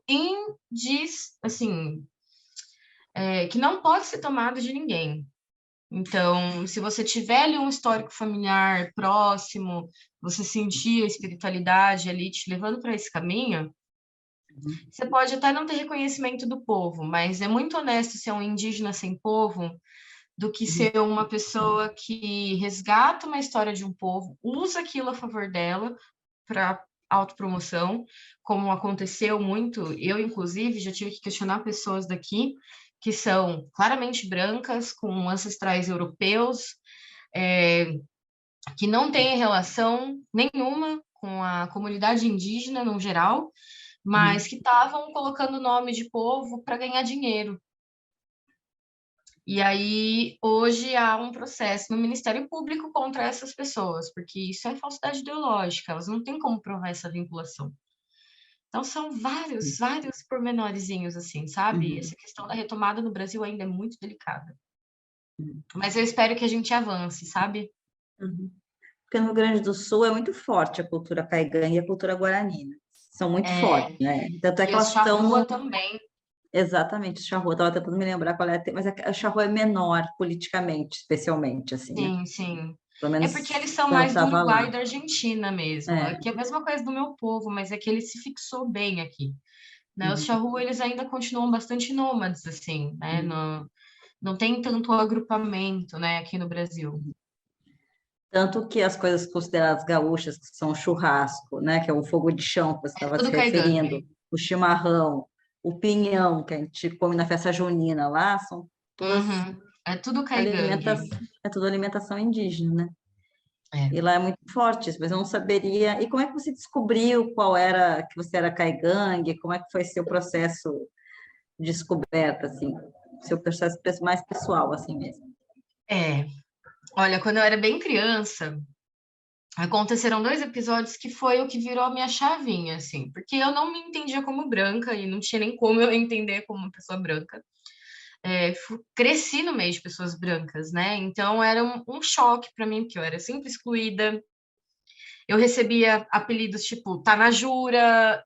assim, que não pode ser tomado de ninguém. Então, se você tiver ali um histórico familiar próximo, você sentir a espiritualidade ali te levando para esse caminho, você pode até não ter reconhecimento do povo, mas é muito honesto ser um indígena sem povo do que ser uma pessoa que resgata uma história de um povo, usa aquilo a favor dela para autopromoção, como aconteceu muito. Eu, inclusive, já tive que questionar pessoas daqui que são claramente brancas, com ancestrais europeus, que não têm relação nenhuma com a comunidade indígena no geral, mas que estavam colocando nome de povo para ganhar dinheiro. E aí, hoje há um processo no Ministério Público contra essas pessoas, porque isso é falsidade ideológica, elas não têm como provar essa vinculação. Então, são vários pormenorzinhos, assim, sabe? Essa questão da retomada no Brasil ainda é muito delicada. Mas eu espero que a gente avance, sabe? Porque no Rio Grande do Sul é muito forte a cultura caigangue e a cultura guarani, né? São muito fortes, né? Tanto é que E os elas estão charrua também. Exatamente, o Charrua, estava tentando me lembrar qual é, mas o Charrua é menor politicamente, especialmente, assim, né? Sim, sim. Pelo É menos porque eles são quando eu mais do estava lá. Uruguai e da Argentina mesmo. É. É que é a mesma coisa do meu povo, mas é que ele se fixou bem aqui. Né? Os charrua, eles ainda continuam bastante nômades, assim, né? Não tem tanto agrupamento, né, aqui no Brasil. Tanto que as coisas consideradas gaúchas, que são o churrasco, né, que é o fogo de chão que você estava se Tudo referindo, caigangue. o chimarrão, o pinhão, que a gente come na festa junina lá, são todas É tudo alimentas, caigangue. é tudo alimentação indígena, né? É. E lá é muito forte isso, mas eu não saberia. E como é que você descobriu qual era que você era caigangue? Como é que foi seu processo de descoberta, assim, seu processo mais pessoal, assim mesmo? Olha, quando eu era bem criança, aconteceram 2 episódios que foi o que virou a minha chavinha, assim, porque eu não me entendia como branca e não tinha nem como eu entender como uma pessoa branca. Cresci no meio de pessoas brancas, né? Então era um choque para mim, porque eu era sempre excluída. Eu recebia apelidos tipo Tanajura,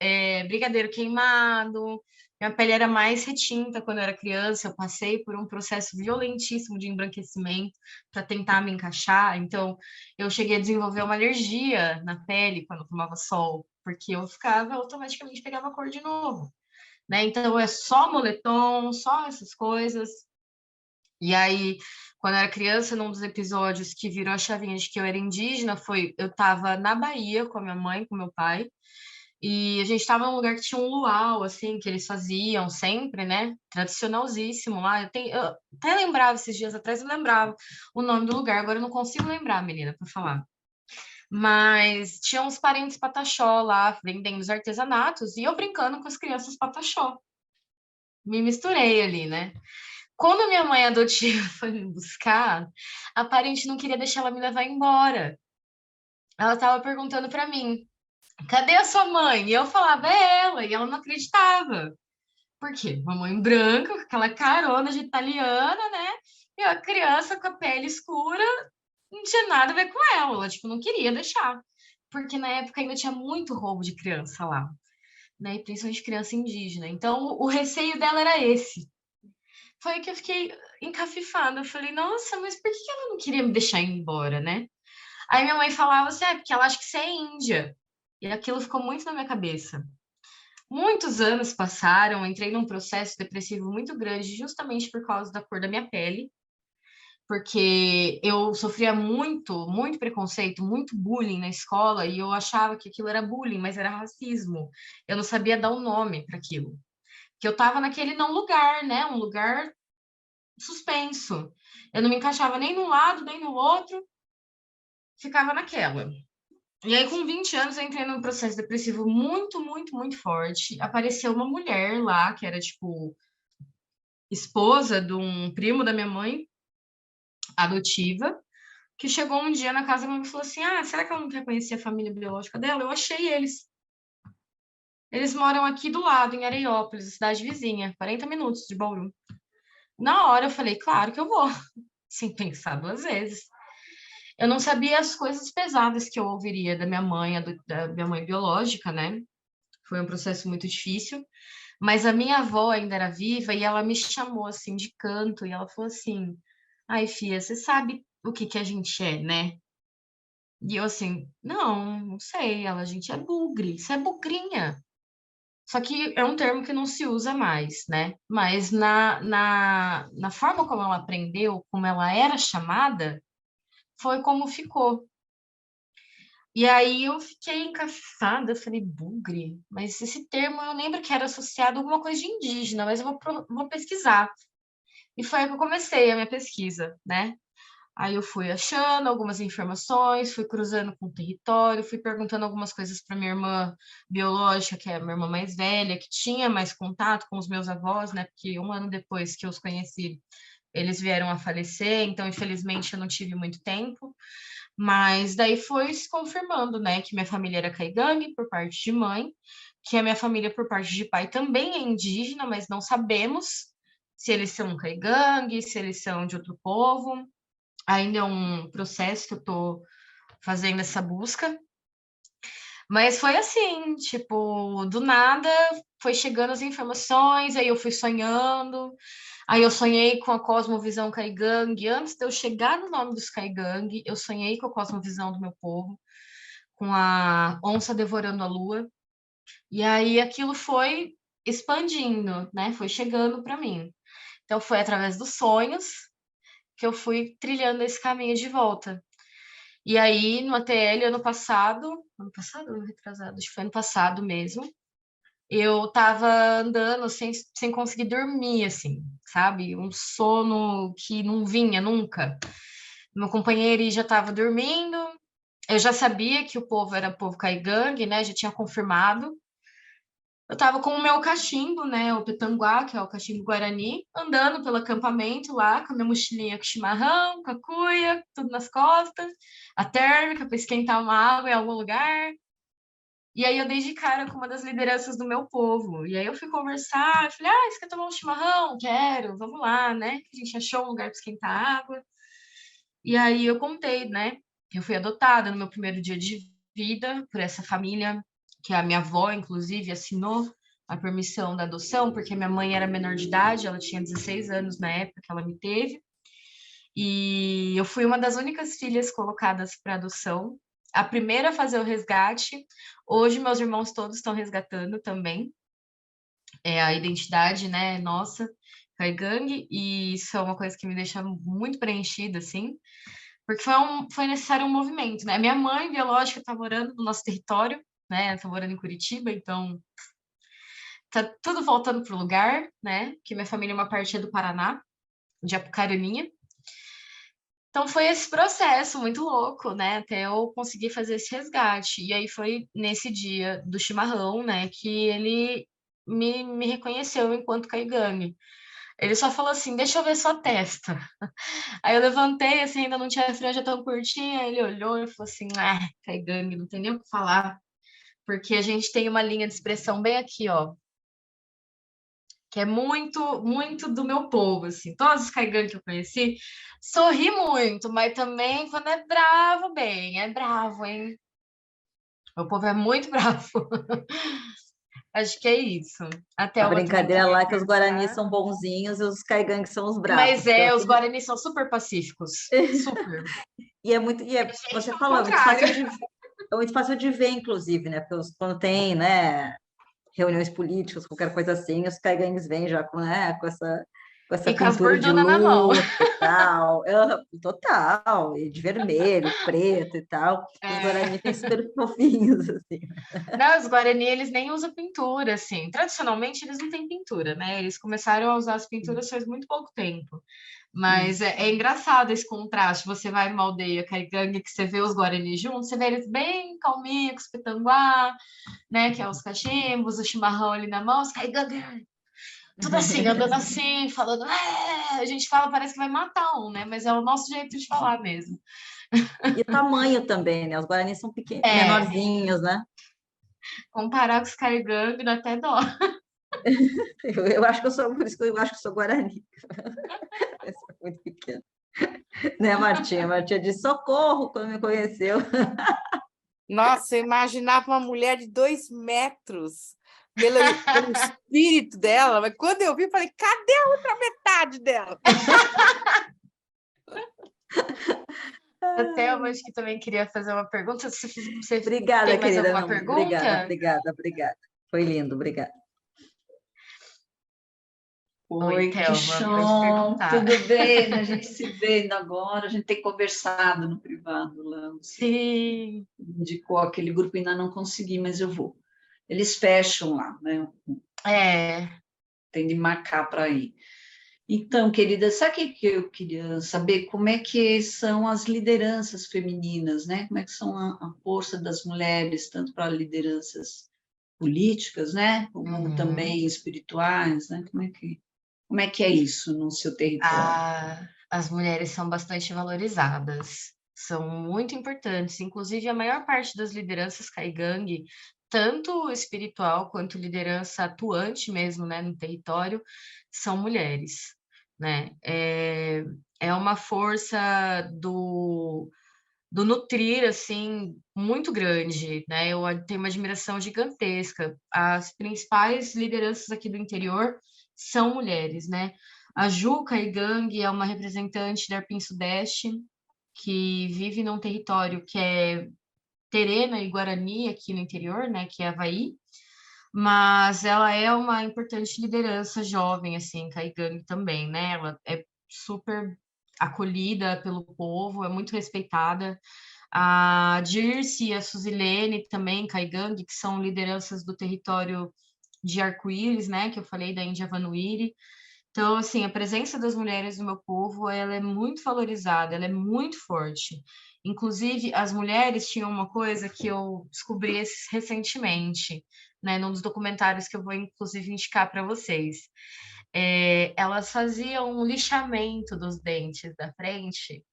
Brigadeiro Queimado. Minha pele era mais retinta quando eu era criança. Eu passei por um processo violentíssimo de embranquecimento para tentar me encaixar. Então, eu cheguei a desenvolver uma alergia na pele quando eu tomava sol, porque eu ficava automaticamente pegava cor de novo, né? Então, é só moletom, só essas coisas. E aí, quando eu era criança, num dos episódios que virou a chavinha de que eu era indígena, foi eu estava na Bahia com a minha mãe, com meu pai, E a gente estava num lugar que tinha um luau, assim, que eles faziam sempre, né? Tradicionalzíssimo lá. Eu até lembrava esses dias atrás, eu lembrava o nome do lugar, agora eu não consigo lembrar, menina, para falar. Mas tinha uns parentes pataxó lá, vendendo os artesanatos, e eu brincando com as crianças pataxó. Me misturei ali, né? Quando minha mãe adotiva foi me buscar, a parente não queria deixar ela me levar embora. Ela estava perguntando para mim: cadê a sua mãe? E eu falava: é ela, e ela não acreditava. Por quê? Uma mãe branca, com aquela carona de italiana, né? E a criança com a pele escura não tinha nada a ver com ela. Ela, tipo, não queria deixar. Porque na época ainda tinha muito roubo de criança lá, né? E principalmente criança indígena. Então, o receio dela era esse. Foi aí que eu fiquei encafifada. Eu falei, nossa, mas por que ela não queria me deixar ir embora, né? Aí minha mãe falava assim, porque ela acha que você é índia. E aquilo ficou muito na minha cabeça. Muitos anos passaram, entrei num processo depressivo muito grande, justamente por causa da cor da minha pele, porque eu sofria muito, muito preconceito, muito bullying na escola, e eu achava que aquilo era bullying, mas era racismo. Eu não sabia dar um nome para aquilo. Que eu estava naquele não lugar, né? Um lugar suspenso. Eu não me encaixava nem num lado, nem no outro, ficava naquela. E aí, com 20 anos, eu entrei num processo depressivo muito, muito, muito forte. Apareceu uma mulher lá, que era, tipo, esposa de um primo da minha mãe, adotiva, que chegou um dia na casa da minha mãe e falou assim, será que ela não quer conhecer a família biológica dela? Eu achei eles. Eles moram aqui do lado, em Areiópolis, cidade vizinha, 40 minutos de Bauru. Na hora, eu falei, claro que eu vou, sem pensar duas vezes. Eu não sabia as coisas pesadas que eu ouviria da minha mãe, da minha mãe biológica, né? Foi um processo muito difícil, mas a minha avó ainda era viva e ela me chamou assim de canto e ela falou assim: ai, filha, você sabe o que que a gente é, né? E eu assim, não sei. Ela, a gente é bugre, isso é bugrinha. Só que é um termo que não se usa mais, né? Mas na forma como ela aprendeu, como ela era chamada, foi como ficou. E aí eu fiquei encafifada, eu falei, bugre? Mas esse termo eu lembro que era associado a alguma coisa de indígena, mas eu vou pesquisar. E foi aí que eu comecei a minha pesquisa, né? Aí eu fui achando algumas informações, fui cruzando com o território, fui perguntando algumas coisas para minha irmã biológica, que é a minha irmã mais velha, que tinha mais contato com os meus avós, né? Porque um ano depois que eu os conheci, eles vieram a falecer, então infelizmente eu não tive muito tempo. Mas daí foi se confirmando, né, que minha família era caigangue por parte de mãe, que a minha família por parte de pai também é indígena, mas não sabemos se eles são caigangue, se eles são de outro povo. Ainda é um processo que eu estou fazendo essa busca. Mas foi assim, tipo, do nada foi chegando as informações, aí eu fui sonhando, aí eu sonhei com a cosmovisão Caigangue. Antes de eu chegar no nome dos Caigangue, eu sonhei com a cosmovisão do meu povo, com a onça devorando a lua. E aí aquilo foi expandindo, né? Foi chegando para mim. Então foi através dos sonhos que eu fui trilhando esse caminho de volta. E aí, no ATL, ano passado, ano retrasado, acho que foi ano passado mesmo, eu tava andando sem conseguir dormir, assim, sabe? Um sono que não vinha nunca. Meu companheiro já estava dormindo, eu já sabia que o povo era povo caigangue, né? Já tinha confirmado. Eu estava com o meu cachimbo, né? O petanguá, que é o cachimbo guarani, andando pelo acampamento lá, com a minha mochilinha com chimarrão, com a cuia, tudo nas costas, a térmica para esquentar uma água em algum lugar. E aí eu dei de cara com uma das lideranças do meu povo. E aí eu fui conversar, eu falei, você quer tomar um chimarrão? Quero, vamos lá, né? A gente achou um lugar para esquentar água. E aí eu contei, né? Eu fui adotada no meu primeiro dia de vida por essa família, que a minha avó, inclusive, assinou a permissão da adoção, porque minha mãe era menor de idade, ela tinha 16 anos na época que ela me teve. E eu fui uma das únicas filhas colocadas para adoção, a primeira a fazer o resgate. Hoje meus irmãos todos estão resgatando também. É a identidade, né, nossa, Caigangue, e isso é uma coisa que me deixa muito preenchida, assim, porque foi necessário um movimento, né? Minha mãe biológica está morando no nosso território, né? Estou morando em Curitiba, então tá tudo voltando pro lugar, né? Porque minha família, uma parte é do Paraná, de Apucarana. Então foi esse processo muito louco, né? Até eu conseguir fazer esse resgate. E aí foi nesse dia do chimarrão, né, que ele me reconheceu enquanto Caigame. Ele só falou assim: deixa eu ver sua testa. Aí eu levantei, assim, ainda não tinha a franja tão curtinha. Ele olhou e falou assim: ah, Caigame, não tem nem o que falar, porque a gente tem uma linha de expressão bem aqui, ó, que é muito, muito do meu povo, assim. Todos os caigangues que eu conheci, sorri muito, mas também quando é bravo, bem, é bravo, hein? Meu povo é muito bravo. Acho que é isso. Até A uma também brincadeira queria lá é que os guaranis perguntar. são bonzinhos e os caigangues são os bravos. Mas é, os guaranis são super pacíficos. Super. E é muito, Gente, você ao falou, contrário. é muito fácil de ver, inclusive, né? Porque quando tem, né, reuniões políticas, qualquer coisa assim, os caigangues vêm já com, né, com essa E com as pintura de bordonas na mão. luto e tal, total, e de vermelho, preto e tal. Os É. guaranis têm super fofinhos, assim. Não, os Guarani, eles nem usam pintura, assim. Tradicionalmente, eles não têm pintura, né? Eles começaram a usar as pinturas faz muito pouco tempo. Mas é engraçado esse contraste. Você vai numa aldeia caigangue que você vê os Guarani juntos, você vê eles bem calminhos, com os petanguá, né? Que é os cachimbos, o chimarrão ali na mão, os caigangue, tudo assim, andando assim, falando. A gente fala, parece que vai matar um, né? Mas é o nosso jeito de falar mesmo. E o tamanho também, né? Os guaranis são É, menorzinhos, né? comparar com os caigangue dá até dó. Eu acho que eu sou, por isso que eu acho que sou guarani. Eu sou muito pequena. Né, Martinha? Martinha disse socorro quando me conheceu. Nossa, eu imaginava uma mulher de 2 metros pelo espírito dela, mas quando eu vi, eu falei, cadê a outra metade dela? A Thelma, acho que também queria fazer uma pergunta. Você Obrigada, tem mais querida. alguma Não, obrigada, pergunta? obrigada, obrigada. Foi lindo, obrigada. Oi, Oi, Thelma, pode Kishon, perguntar. tudo bem? A gente se vendo agora, a gente tem conversado no privado lá. Você Sim. indicou aquele grupo, ainda não consegui, mas eu vou. Eles fecham lá, né? É. Tem de marcar para ir. Então, querida, sabe o que eu queria saber? Como é que são as lideranças femininas, né? Como é que são a força das mulheres, tanto para lideranças políticas, né? Como Uhum. também espirituais, né? Como é que é isso no seu território? As mulheres são bastante valorizadas, são muito importantes. Inclusive, a maior parte das lideranças caigangue, tanto espiritual quanto liderança atuante mesmo, né, no território, são mulheres, né? É uma força do nutrir, assim, muito grande, né? Eu tenho uma admiração gigantesca. As principais lideranças aqui do interior são mulheres, né? A Ju Caigangue é uma representante da Arpim Sudeste, que vive num território que é Terena e Guarani aqui no interior, né? Que é Havaí. Mas ela é uma importante liderança jovem, assim, Caigangue também, né? Ela é super acolhida pelo povo, é muito respeitada. A Dirce e a Suzilene também, Caigangue, que são lideranças do território de Arco-Íris, né, que eu falei da Índia Vanuiri. Então, assim, a presença das mulheres no meu povo, ela é muito valorizada, ela é muito forte. Inclusive, as mulheres tinham uma coisa que eu descobri recentemente, né, num dos documentários que eu vou, inclusive, indicar para vocês. Elas faziam um lixamento dos dentes da frente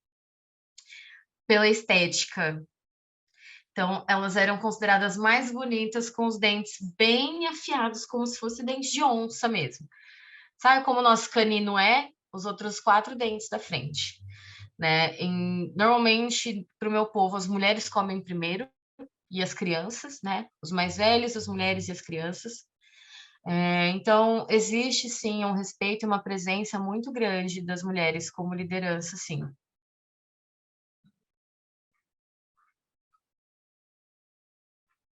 pela estética. Então, elas eram consideradas mais bonitas com os dentes bem afiados, como se fosse dente de onça mesmo. Sabe como o nosso canino é? Os outros 4 dentes da frente, né? Normalmente, para o meu povo, as mulheres comem primeiro e as crianças, né? Os mais velhos, as mulheres e as crianças. Então, existe sim um respeito e uma presença muito grande das mulheres como liderança, sim.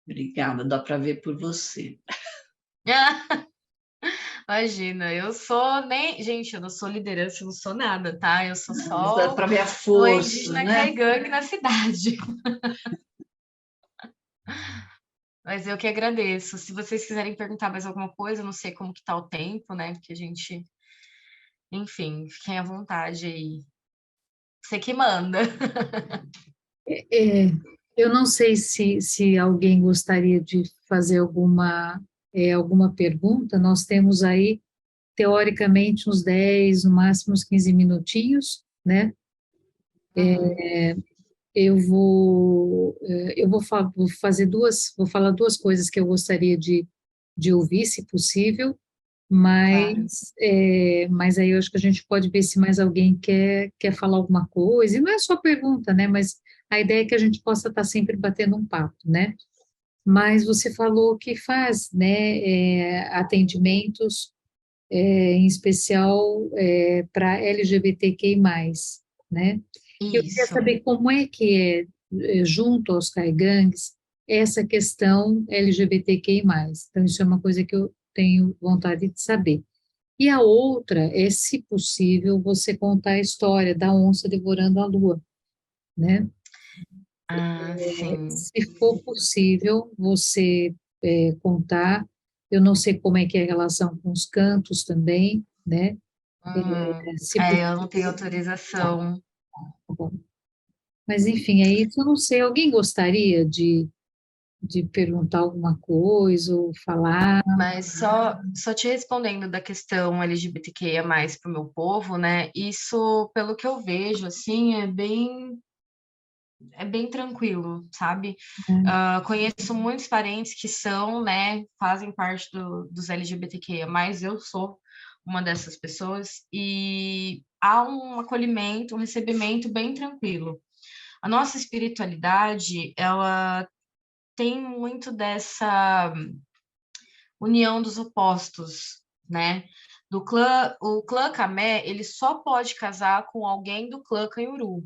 Obrigada, dá para ver por você. Imagina, eu sou nem. Gente, eu não sou liderança, eu não sou nada, tá? Eu sou Mas dá só para ver a uma força, indígena né? caigangue na cidade. Mas eu que agradeço. Se vocês quiserem perguntar mais alguma coisa, eu não sei como que tá o tempo, né? Porque a gente, enfim, fiquem à vontade aí. Você que manda. É, eu não sei se alguém gostaria de fazer alguma pergunta. Nós temos aí, teoricamente, uns 10, no máximo uns 15 minutinhos, né? Uhum. Vou falar duas coisas que eu gostaria de ouvir, se possível, Claro. mas aí eu acho que a gente pode ver se mais alguém quer falar alguma coisa, e não é só pergunta, né, mas a ideia é que a gente possa estar sempre batendo um papo, né, mas você falou que faz, né, atendimentos, em especial para LGBTQI+, né, eu queria Isso. saber como é que junto aos caigangues, essa questão LGBTQI+. Então, isso é uma coisa que eu tenho vontade de saber. E a outra é, se possível, você contar a história da onça devorando a lua, né? Ah, sim. Se for possível, você contar. Eu não sei como é que é a relação com os cantos também, né? Se Eu não tenho autorização. possível. Mas, enfim, é isso. Eu não sei. Alguém gostaria de perguntar alguma coisa ou falar? Mas só te respondendo da questão LGBTQIA+, para o meu povo, né? Isso, pelo que eu vejo, assim, é bem tranquilo, sabe? Né? Conheço muitos parentes que são, né, fazem parte dos LGBTQIA+, eu sou uma dessas pessoas, e há um acolhimento, um recebimento bem tranquilo. A nossa espiritualidade, ela tem muito dessa união dos opostos, né? O clã Camé, ele só pode casar com alguém do clã Canhuru,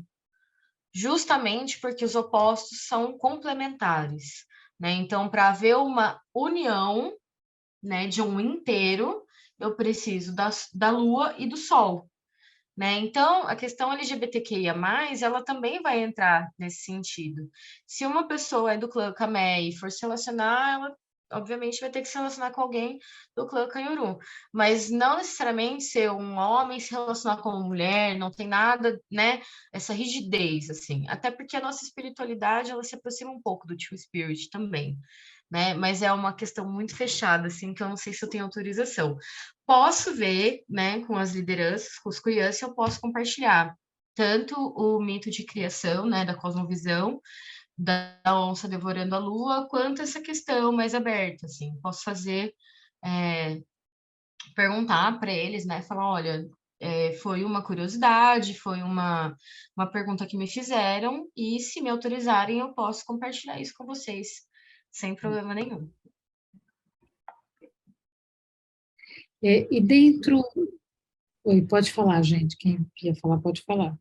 justamente porque os opostos são complementares, né? Então, para haver uma união, né, de um inteiro, eu preciso da Lua e do Sol, né? Então, a questão LGBTQIA+, ela também vai entrar nesse sentido. Se uma pessoa é do clã Camé e for se relacionar, ela obviamente vai ter que se relacionar com alguém do clã Canhuru, mas não necessariamente ser um homem se relacionar com uma mulher, não tem nada, né, essa rigidez, assim, até porque a nossa espiritualidade, ela se aproxima um pouco do Two Spirit também, né, mas é uma questão muito fechada, assim, que eu não sei se eu tenho autorização. Posso ver, né, com as lideranças, com os crianças, eu posso compartilhar tanto o mito de criação, né, da cosmovisão, da onça devorando a lua, quanto essa questão mais aberta, assim, posso fazer, perguntar para eles, né, falar, olha, foi uma curiosidade, foi uma pergunta que me fizeram, e se me autorizarem, eu posso compartilhar isso com vocês, sem problema nenhum. E dentro... Oi, pode falar, gente. Quem quer falar, pode falar.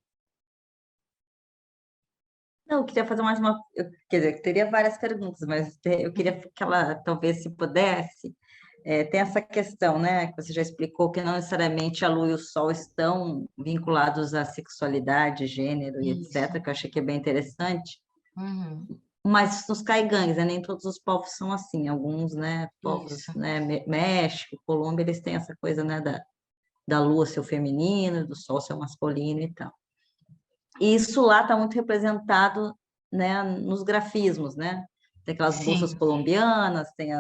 Não, eu queria fazer mais uma. Quer dizer, teria várias perguntas, mas eu queria que ela, talvez, se pudesse, tem essa questão, né, que você já explicou, que não necessariamente a Lua e o Sol estão vinculados à sexualidade, gênero e Isso. etc., que eu achei que é bem interessante. Uhum. Mas nos caigangues, né, nem todos os povos são assim. Alguns, né, povos, Isso. né, México, Colômbia, eles têm essa coisa, né, da Lua ser o feminino, do Sol ser o masculino e tal. E isso lá está muito representado, né, nos grafismos, né? Tem aquelas bolsas Sim. colombianas, tem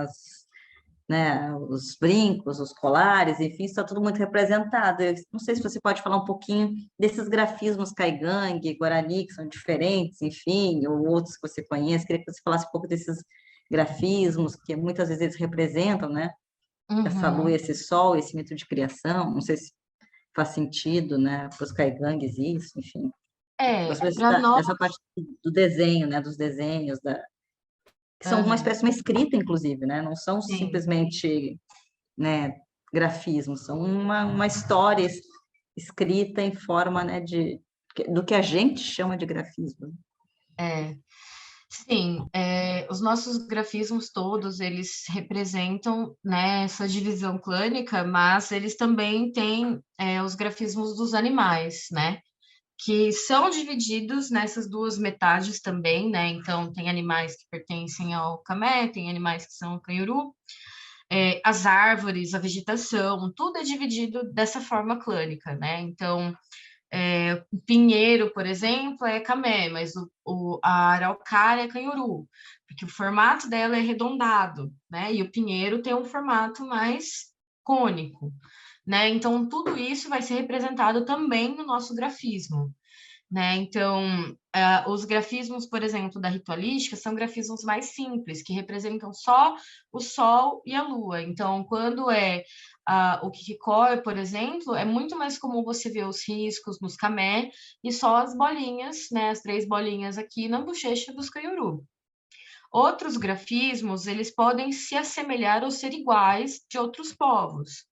né, os brincos, os colares, enfim, está tudo muito representado. Eu não sei se você pode falar um pouquinho desses grafismos caigangue, guarani, que são diferentes, enfim, ou outros que você conhece. Queria que você falasse um pouco desses grafismos, que muitas vezes eles representam, né? Essa lua, Uhum. esse sol, esse mito de criação. Não sei se faz sentido, né, para os caigangues isso, enfim. Para nós, Dessa parte do desenho, né, dos desenhos, que são uma aham, espécie de uma escrita, inclusive, né, não são sim, simplesmente, né, grafismos, são uma história escrita em forma, né, do que a gente chama de grafismo. é. Sim, os nossos grafismos todos, eles representam, né, essa divisão clânica, mas eles também têm os grafismos dos animais, né? que são divididos nessas duas metades também, né? Então, tem animais que pertencem ao camé, tem animais que são canhuru, as árvores, a vegetação, tudo é dividido dessa forma clânica, né? Então, o pinheiro, por exemplo, é camé, mas a araucária é canhuru, porque o formato dela é arredondado, né? E o pinheiro tem um formato mais cônico, né? Então, tudo isso vai ser representado também no nosso grafismo, né? Então, os grafismos, por exemplo, da ritualística, são grafismos mais simples, que representam só o sol e a lua. Então, quando o Kikikoi, por exemplo, é muito mais comum você ver os riscos nos camé e só as bolinhas, né? As 3 bolinhas aqui na bochecha dos canhuru. Outros grafismos, eles podem se assemelhar ou ser iguais de outros povos.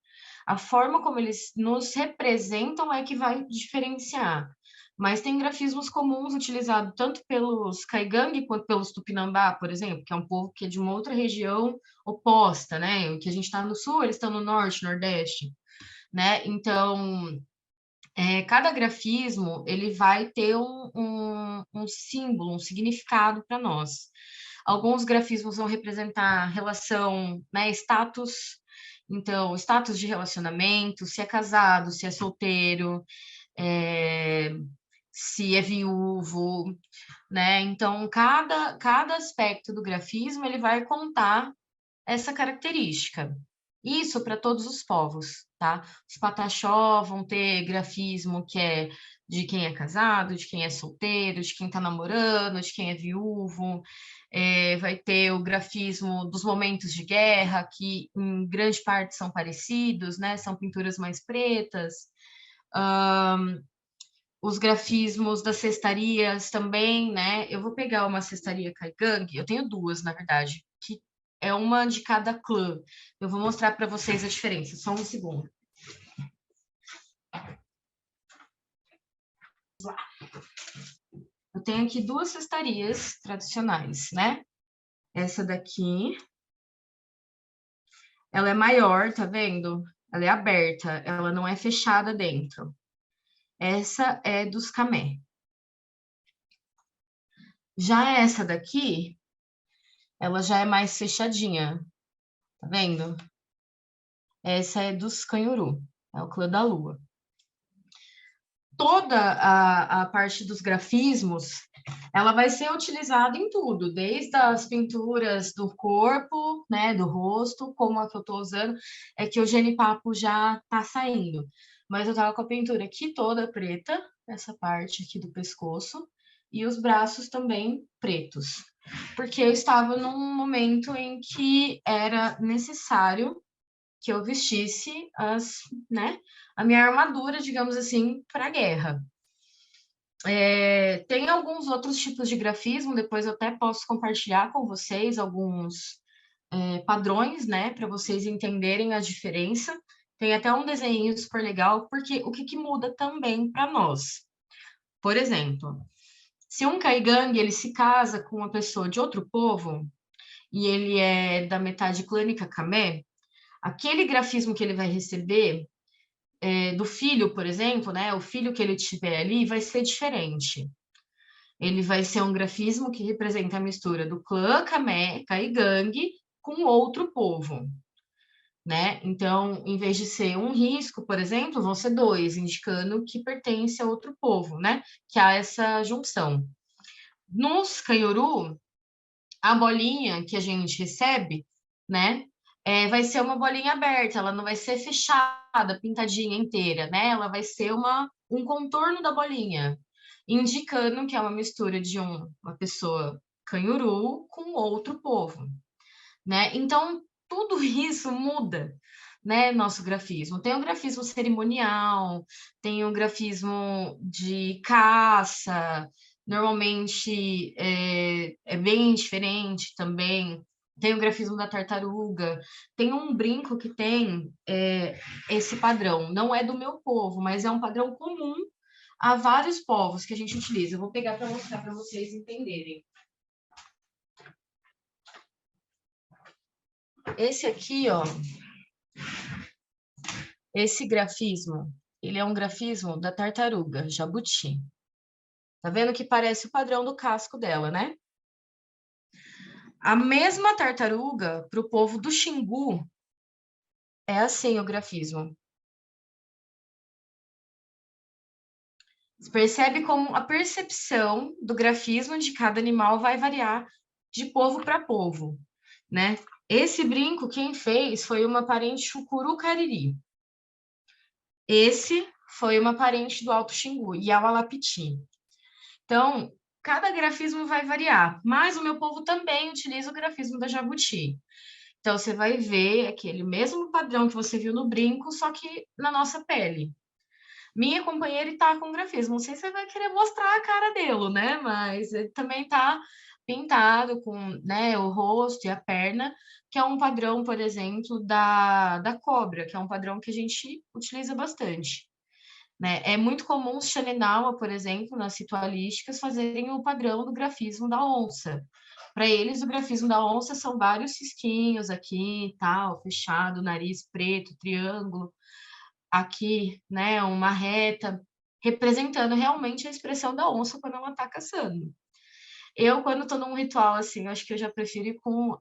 A forma como eles nos representam é que vai diferenciar. Mas tem grafismos comuns utilizados tanto pelos Caigangue quanto pelos Tupinambá, por exemplo, que é um povo que é de uma outra região oposta, né? O que a gente está no sul, eles estão no norte, nordeste, né? Então, cada grafismo, ele vai ter um símbolo, um significado para nós. Alguns grafismos vão representar relação, né, status, então, status de relacionamento, se é casado, se é solteiro, se é viúvo, né? Então, cada aspecto do grafismo, ele vai contar essa característica. Isso para todos os povos, tá? Os Pataxó vão ter grafismo que é de quem é casado, de quem é solteiro, de quem está namorando, de quem é viúvo. Vai ter o grafismo dos momentos de guerra, que em grande parte são parecidos, né? São pinturas mais pretas. Os grafismos das cestarias também, né? Eu vou pegar uma cestaria Caigangue, eu tenho 2, na verdade, que é uma de cada clã. Eu vou mostrar para vocês a diferença, só um segundo. Vamos lá. Eu tenho aqui 2 cestarias tradicionais, né? Essa daqui, ela é maior, tá vendo? Ela é aberta, ela não é fechada dentro. Essa é dos camé. Já essa daqui, ela já é mais fechadinha, tá vendo? Essa é dos canhuru, é o clã da lua. Toda a parte dos grafismos, ela vai ser utilizada em tudo, desde as pinturas do corpo, né, do rosto, como a que eu estou usando, é que o genipapo já está saindo. Mas eu tava com a pintura aqui toda preta, essa parte aqui do pescoço, e os braços também pretos. Porque eu estava num momento em que era necessário que eu vestisse a minha armadura, digamos assim, para a guerra. Tem alguns outros tipos de grafismo, depois eu até posso compartilhar com vocês alguns padrões, né, para vocês entenderem a diferença. Tem até um desenho super legal, porque o que muda também para nós? Por exemplo, se um Caigangue, ele se casa com uma pessoa de outro povo, e ele é da metade clânica camé, aquele grafismo que ele vai receber do filho, por exemplo, né, o filho que ele tiver ali vai ser diferente. Ele vai ser um grafismo que representa a mistura do clã camé, Caigangue, com outro povo. Né? Então, em vez de ser um risco, por exemplo, vão ser 2, indicando que pertence a outro povo, né? Que há essa junção. Nos canhuru, a bolinha que a gente recebe, né? Vai ser uma bolinha aberta, ela não vai ser fechada, pintadinha inteira, né? Ela vai ser um contorno da bolinha, indicando que é uma mistura de uma pessoa canhuru com outro povo, né? Então, tudo isso muda, né, nosso grafismo. Tem o grafismo cerimonial, tem o grafismo de caça, normalmente é bem diferente também. Tem o grafismo da tartaruga, tem um brinco que tem esse padrão. Não é do meu povo, mas é um padrão comum a vários povos que a gente utiliza. Eu vou pegar para mostrar para vocês entenderem. Esse aqui, ó, esse grafismo, ele é um grafismo da tartaruga, jabuti, Tá vendo que parece o padrão do casco dela, né? A mesma tartaruga, para o povo do Xingu, é assim o grafismo. Você percebe como a percepção do grafismo de cada animal vai variar de povo para povo, né? Esse brinco, quem fez foi uma parente Chucuru Cariri. Esse foi uma parente do Alto Xingu, Yaualapiti. Então, cada grafismo vai variar, mas o meu povo também utiliza o grafismo da jabuti. Então, você vai ver aquele mesmo padrão que você viu no brinco, só que na nossa pele. Minha companheira está com grafismo. Não sei se você vai querer mostrar a cara dele, né? Mas ele também está pintado com, né, o rosto e a perna, que é um padrão, por exemplo, da cobra, que é um padrão que a gente utiliza bastante. Né? É muito comum os Xaninawa, por exemplo, nas ritualísticas, fazerem o padrão do grafismo da onça. Para eles, o grafismo da onça são vários cisquinhos aqui, tal, fechado, nariz preto, triângulo, aqui, né, uma reta, representando realmente a expressão da onça quando ela está caçando. Eu, quando estou num ritual assim, acho que eu já prefiro ir com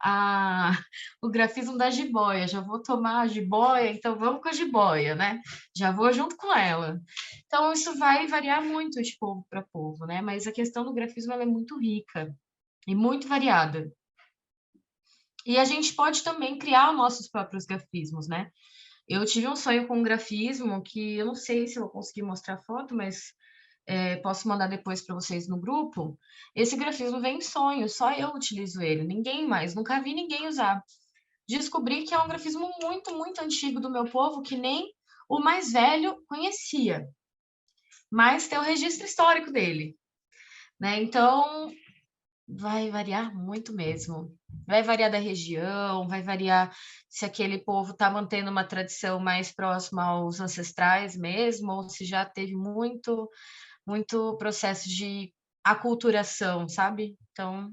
o grafismo da jiboia. Já vou tomar a jiboia, então vamos com a jiboia, né? Já vou junto com ela. Então, isso vai variar muito de povo para povo, né? Mas a questão do grafismo ela é muito rica e muito variada. E a gente pode também criar nossos próprios grafismos, né? Eu tive um sonho com um grafismo que eu não sei se eu vou conseguir mostrar a foto, mas posso mandar depois para vocês no grupo. Esse grafismo vem em sonho, só eu utilizo ele, ninguém mais, nunca vi ninguém usar. Descobri que é um grafismo muito, muito antigo do meu povo, que nem o mais velho conhecia, mas tem o registro histórico dele, né? Então, vai variar muito mesmo. Vai variar da região, vai variar se aquele povo está mantendo uma tradição mais próxima aos ancestrais mesmo, ou se já teve muito processo de aculturação, sabe? Então,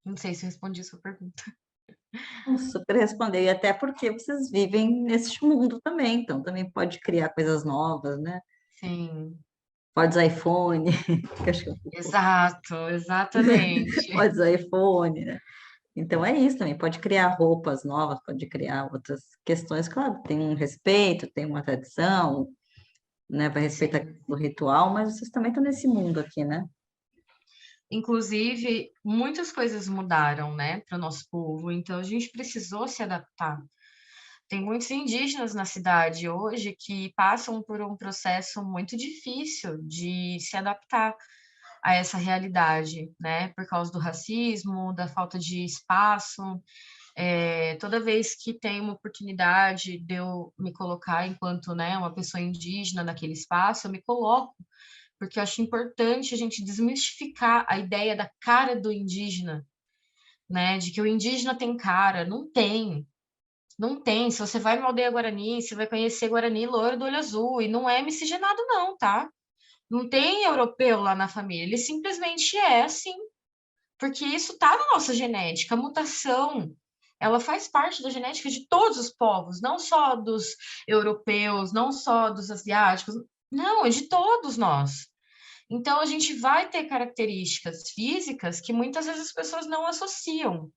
não sei se eu respondi a sua pergunta. Super responder, e até porque vocês vivem nesse mundo também, então também pode criar coisas novas, né? Sim, Pode usar iPhone, exato, exatamente. pode usar iPhone, né? Então é isso também, pode criar roupas novas, pode criar outras questões, claro, tem um respeito, tem uma tradição, né? Vai respeitar o ritual, mas vocês também estão nesse mundo aqui, né? Inclusive, muitas coisas mudaram, né, para o nosso povo, então a gente precisou se adaptar. Tem muitos indígenas na cidade hoje que passam por um processo muito difícil de se adaptar a essa realidade, né, por causa do racismo, da falta de espaço. Toda vez que tem uma oportunidade de eu me colocar enquanto, né, uma pessoa indígena naquele espaço, eu me coloco, porque eu acho importante a gente desmistificar a ideia da cara do indígena, né? De que o indígena tem cara. Não tem. Não tem. Se você vai numa aldeia Guarani, você vai conhecer Guarani loiro do olho azul. E não é miscigenado, não, tá? Não tem europeu lá na família. Ele simplesmente é assim. Porque isso tá na nossa genética. A mutação, ela faz parte da genética de todos os povos, não só dos europeus, não só dos asiáticos. Não, é de todos nós. Então, a gente vai ter características físicas que muitas vezes as pessoas não associam,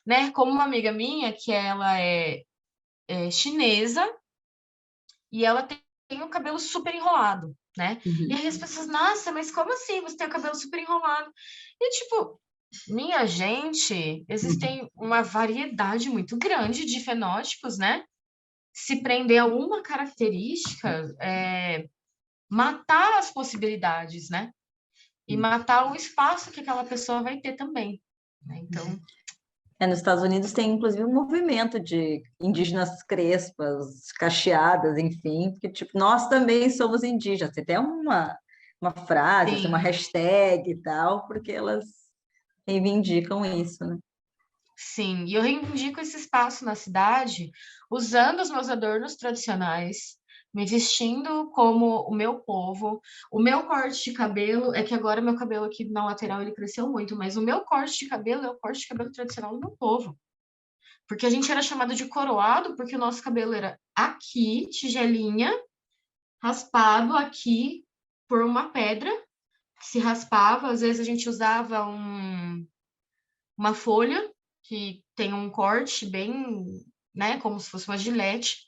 né? Como uma amiga minha, que ela é chinesa e ela tem o cabelo super enrolado, né? E aí as pessoas, nossa, mas como assim você tem o cabelo super enrolado? E tipo, minha gente, existem uma variedade muito grande de fenótipos, né? Se prender a uma característica, matar as possibilidades, né? E matar o espaço que aquela pessoa vai ter também, né? Então, Nos Estados Unidos tem inclusive um movimento de indígenas crespas, cacheadas, enfim, porque tipo, nós também somos indígenas. Tem até uma frase, assim, uma sim, hashtag e tal, porque elas reivindicam isso, né? sim. E eu reivindico esse espaço na cidade usando os meus adornos tradicionais, me vestindo como o meu povo. O meu corte de cabelo, é que agora meu cabelo aqui na lateral ele cresceu muito, mas o meu corte de cabelo é o corte de cabelo tradicional do meu povo. Porque a gente era chamado de coroado, porque o nosso cabelo era aqui, tigelinha, raspado aqui, por uma pedra que se raspava, às vezes a gente usava uma folha que tem um corte bem, né, como se fosse uma gilete,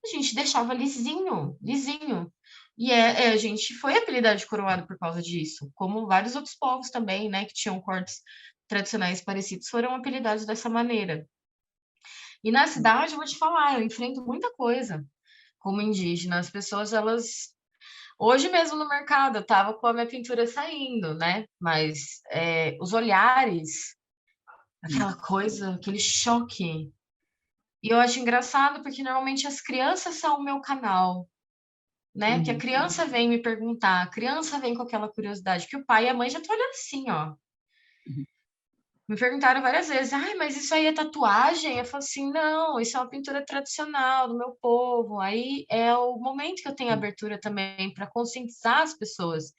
a gente deixava lisinho, lisinho. E a gente foi apelidado de coroado por causa disso, como vários outros povos também, né, que tinham cortes tradicionais parecidos, foram apelidados dessa maneira. E na cidade, eu vou te falar, eu enfrento muita coisa como indígena. As pessoas, elas... Hoje mesmo no mercado, eu tava com a minha pintura saindo, né? Mas os olhares, aquela coisa, aquele choque. E eu acho engraçado, porque normalmente as crianças são o meu canal, né? Que a criança vem me perguntar, a criança vem com aquela curiosidade, que o pai e a mãe já estão olhando assim, ó. Me perguntaram várias vezes, ai, mas isso aí é tatuagem? Eu falo assim, não, isso é uma pintura tradicional do meu povo. Aí é o momento que eu tenho abertura também para conscientizar as pessoas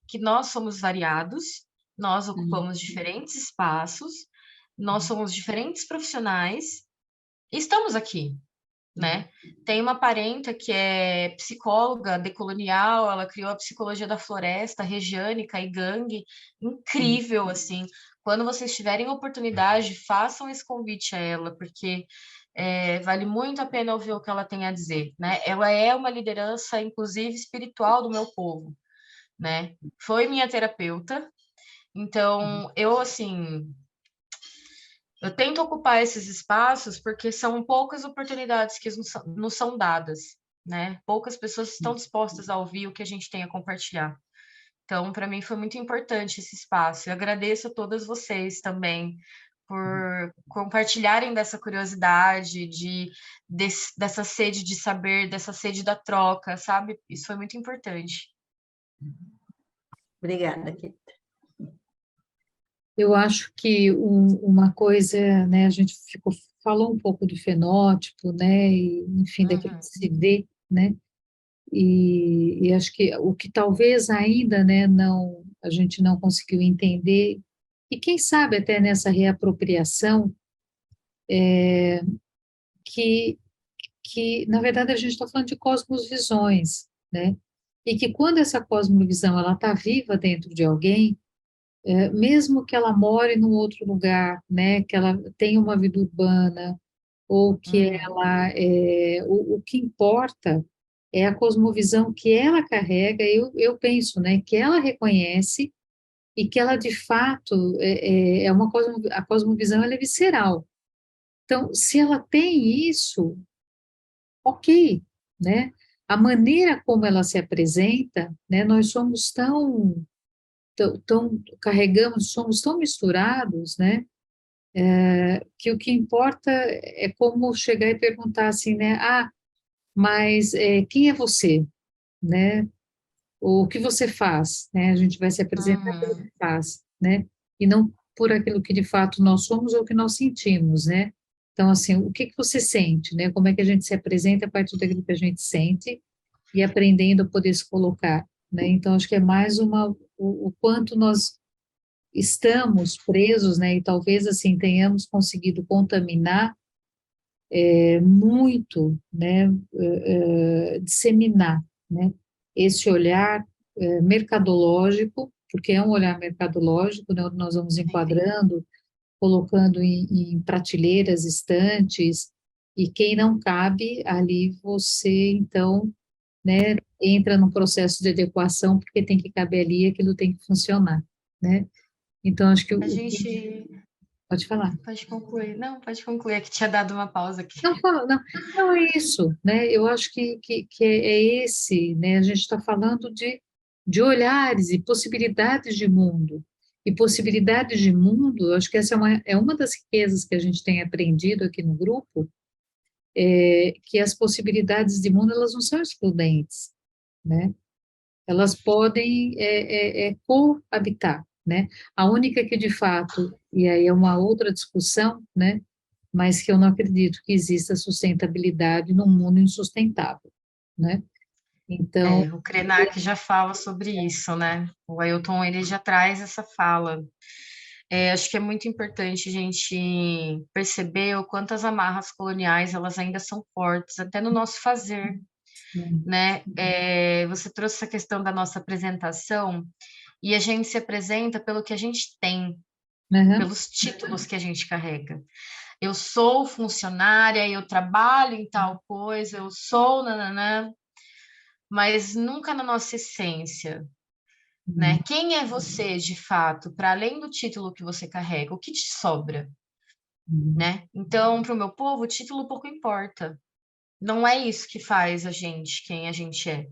que nós somos variados, nós ocupamos diferentes espaços, nós somos diferentes profissionais e estamos aqui, né? Tem uma parenta que é psicóloga decolonial, ela criou a psicologia da floresta, Regiane Caigangue, incrível, assim. Quando vocês tiverem oportunidade, façam esse convite a ela, porque vale muito a pena ouvir o que ela tem a dizer, né? Ela é uma liderança, inclusive, espiritual do meu povo, né? Foi minha terapeuta, então eu, assim, eu tento ocupar esses espaços porque são poucas oportunidades que nos são dadas, né? Poucas pessoas estão dispostas a ouvir o que a gente tem a compartilhar. Então, para mim foi muito importante esse espaço. Eu agradeço a todas vocês também por compartilharem dessa curiosidade, dessa sede de saber, dessa sede da troca, sabe? Isso foi muito importante. Obrigada, Kit. Eu acho que uma coisa, né, a gente falou um pouco do fenótipo, né, e, enfim, daquilo que se vê, né, e acho que o que talvez ainda, né, a gente não conseguiu entender, e quem sabe até nessa reapropriação, que, na verdade, a gente está falando de cosmovisões, né, e que quando essa cosmovisão, ela está viva dentro de alguém, mesmo que ela more num outro lugar, né, que ela tenha uma vida urbana, ou que ela, o que importa é a cosmovisão que ela carrega, eu penso, né, que ela reconhece e que ela, de fato, a cosmovisão, ela é visceral. Então, se ela tem isso, ok, né, a maneira como ela se apresenta, né, nós somos carregamos, somos tão misturados, né, que o que importa é como chegar e perguntar assim, né, mas quem é você, né, ou o que você faz, né, a gente vai se apresentar pelo que faz, né, e não por aquilo que de fato nós somos ou que nós sentimos, né, então assim, o que você sente, né, como é que a gente se apresenta a partir daquilo que a gente sente e aprendendo a poder se colocar, né, então acho que é mais o quanto nós estamos presos, né, e talvez assim tenhamos conseguido contaminar muito, né, disseminar, né, esse olhar mercadológico, porque é um olhar mercadológico, né, onde nós vamos enquadrando, colocando em prateleiras, estantes, e quem não cabe ali, você então, né, entra num processo de adequação, porque tem que caber ali, aquilo tem que funcionar, né. Então, acho que A gente... Pode falar. Pode concluir. Não, pode concluir, é que tinha dado uma pausa aqui. Não é isso, né? Eu acho que é esse, né? A gente está falando de olhares e possibilidades de mundo. E possibilidades de mundo, eu acho que essa é uma das riquezas que a gente tem aprendido aqui no grupo, que as possibilidades de mundo, elas não são excludentes, né? Elas podem coabitar, né? A única que, de fato, e aí é uma outra discussão, né? Mas que eu não acredito que exista sustentabilidade num mundo insustentável, né? Então, O Krenak já fala sobre isso, né? O Ailton, ele já traz essa fala. Acho que é muito importante a gente perceber o quanto as amarras coloniais, elas ainda são fortes, até no nosso fazer, né? Você trouxe essa questão da nossa apresentação, e a gente se apresenta pelo que a gente tem, Uhum. pelos títulos que a gente carrega. Eu sou funcionária, eu trabalho em tal coisa, eu sou nananã, mas nunca na nossa essência, né? Quem é você, de fato, para além do título que você carrega? O que te sobra, né? Então, para o meu povo, o título pouco importa. Não é isso que faz a gente quem a gente é,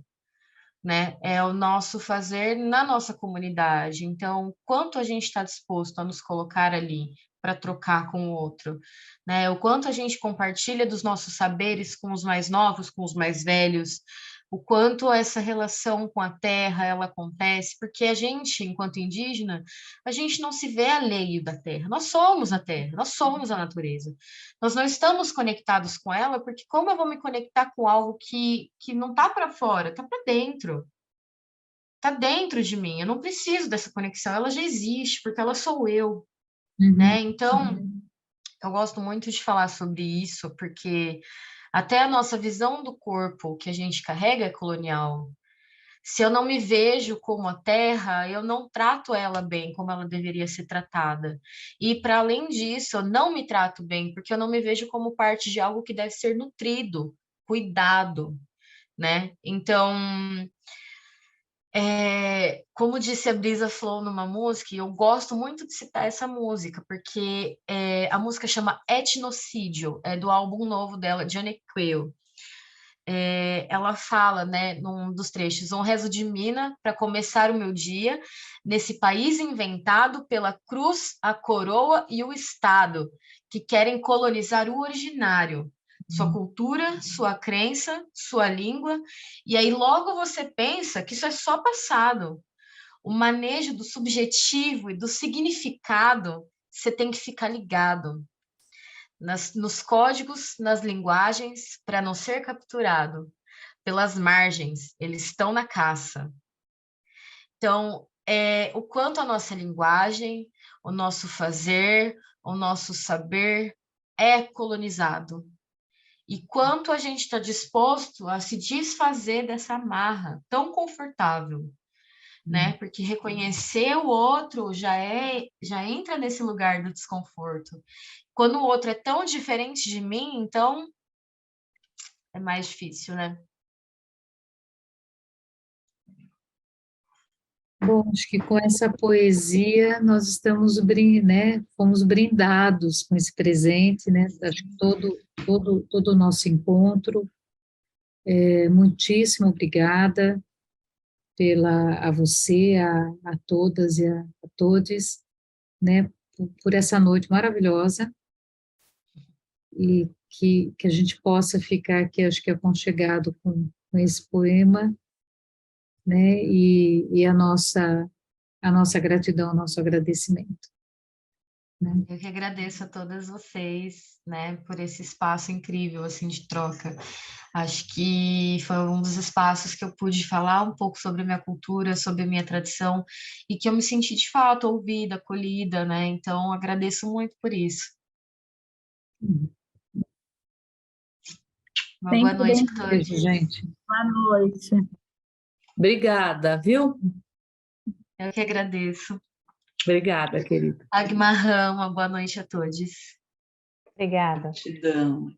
né? É o nosso fazer na nossa comunidade. Então, quanto a gente está disposto a nos colocar ali para trocar com o outro, né? O quanto a gente compartilha dos nossos saberes com os mais novos, com os mais velhos, o quanto essa relação com a terra ela acontece, porque a gente, enquanto indígena, a gente não se vê alheio da terra. Nós somos a terra, nós somos a natureza. Nós não estamos conectados com ela, porque como eu vou me conectar com algo que não está para fora, está para dentro? Está dentro de mim. Eu não preciso dessa conexão, ela já existe, porque ela sou eu, né? Então, eu gosto muito de falar sobre isso, porque até a nossa visão do corpo que a gente carrega é colonial. Se eu não me vejo como a terra, eu não trato ela bem como ela deveria ser tratada. E, para além disso, eu não me trato bem, porque eu não me vejo como parte de algo que deve ser nutrido, cuidado, né? Então, como disse a Brisa Flow numa música, e eu gosto muito de citar essa música, porque a música chama Etnocídio, é do álbum novo dela, Johnny Quayle. Ela fala, né, num dos trechos, um rezo de mina para começar o meu dia nesse país inventado pela cruz, a coroa e o Estado, que querem colonizar o originário, sua cultura, sua crença, sua língua, e aí logo você pensa que isso é só passado. O manejo do subjetivo e do significado, você tem que ficar ligado nos códigos, nas linguagens, para não ser capturado. Pelas margens, eles estão na caça. Então, o quanto a nossa linguagem, o nosso fazer, o nosso saber é colonizado. E quanto a gente está disposto a se desfazer dessa amarra tão confortável, né? Porque reconhecer o outro já entra nesse lugar do desconforto. Quando o outro é tão diferente de mim, então é mais difícil, né? Bom, acho que com essa poesia nós estamos, né, fomos brindados com esse presente, né? Acho que todo o nosso encontro. Muitíssimo obrigada a você, a todas e a todos, né, por essa noite maravilhosa, e que a gente possa ficar aqui, acho que aconchegado com esse poema, né, e a nossa gratidão, o nosso agradecimento, né. Eu que agradeço a todas vocês, né, por esse espaço incrível, assim, de troca. Acho que foi um dos espaços que eu pude falar um pouco sobre a minha cultura, sobre a minha tradição, e que eu me senti, de fato, ouvida, acolhida, né, então agradeço muito por isso. Uma boa Sempre noite bem a todos. gente. Boa noite. Obrigada, viu? Eu que agradeço. Obrigada, querida. Agmarram, uma boa noite a todos. Obrigada. Gratidão.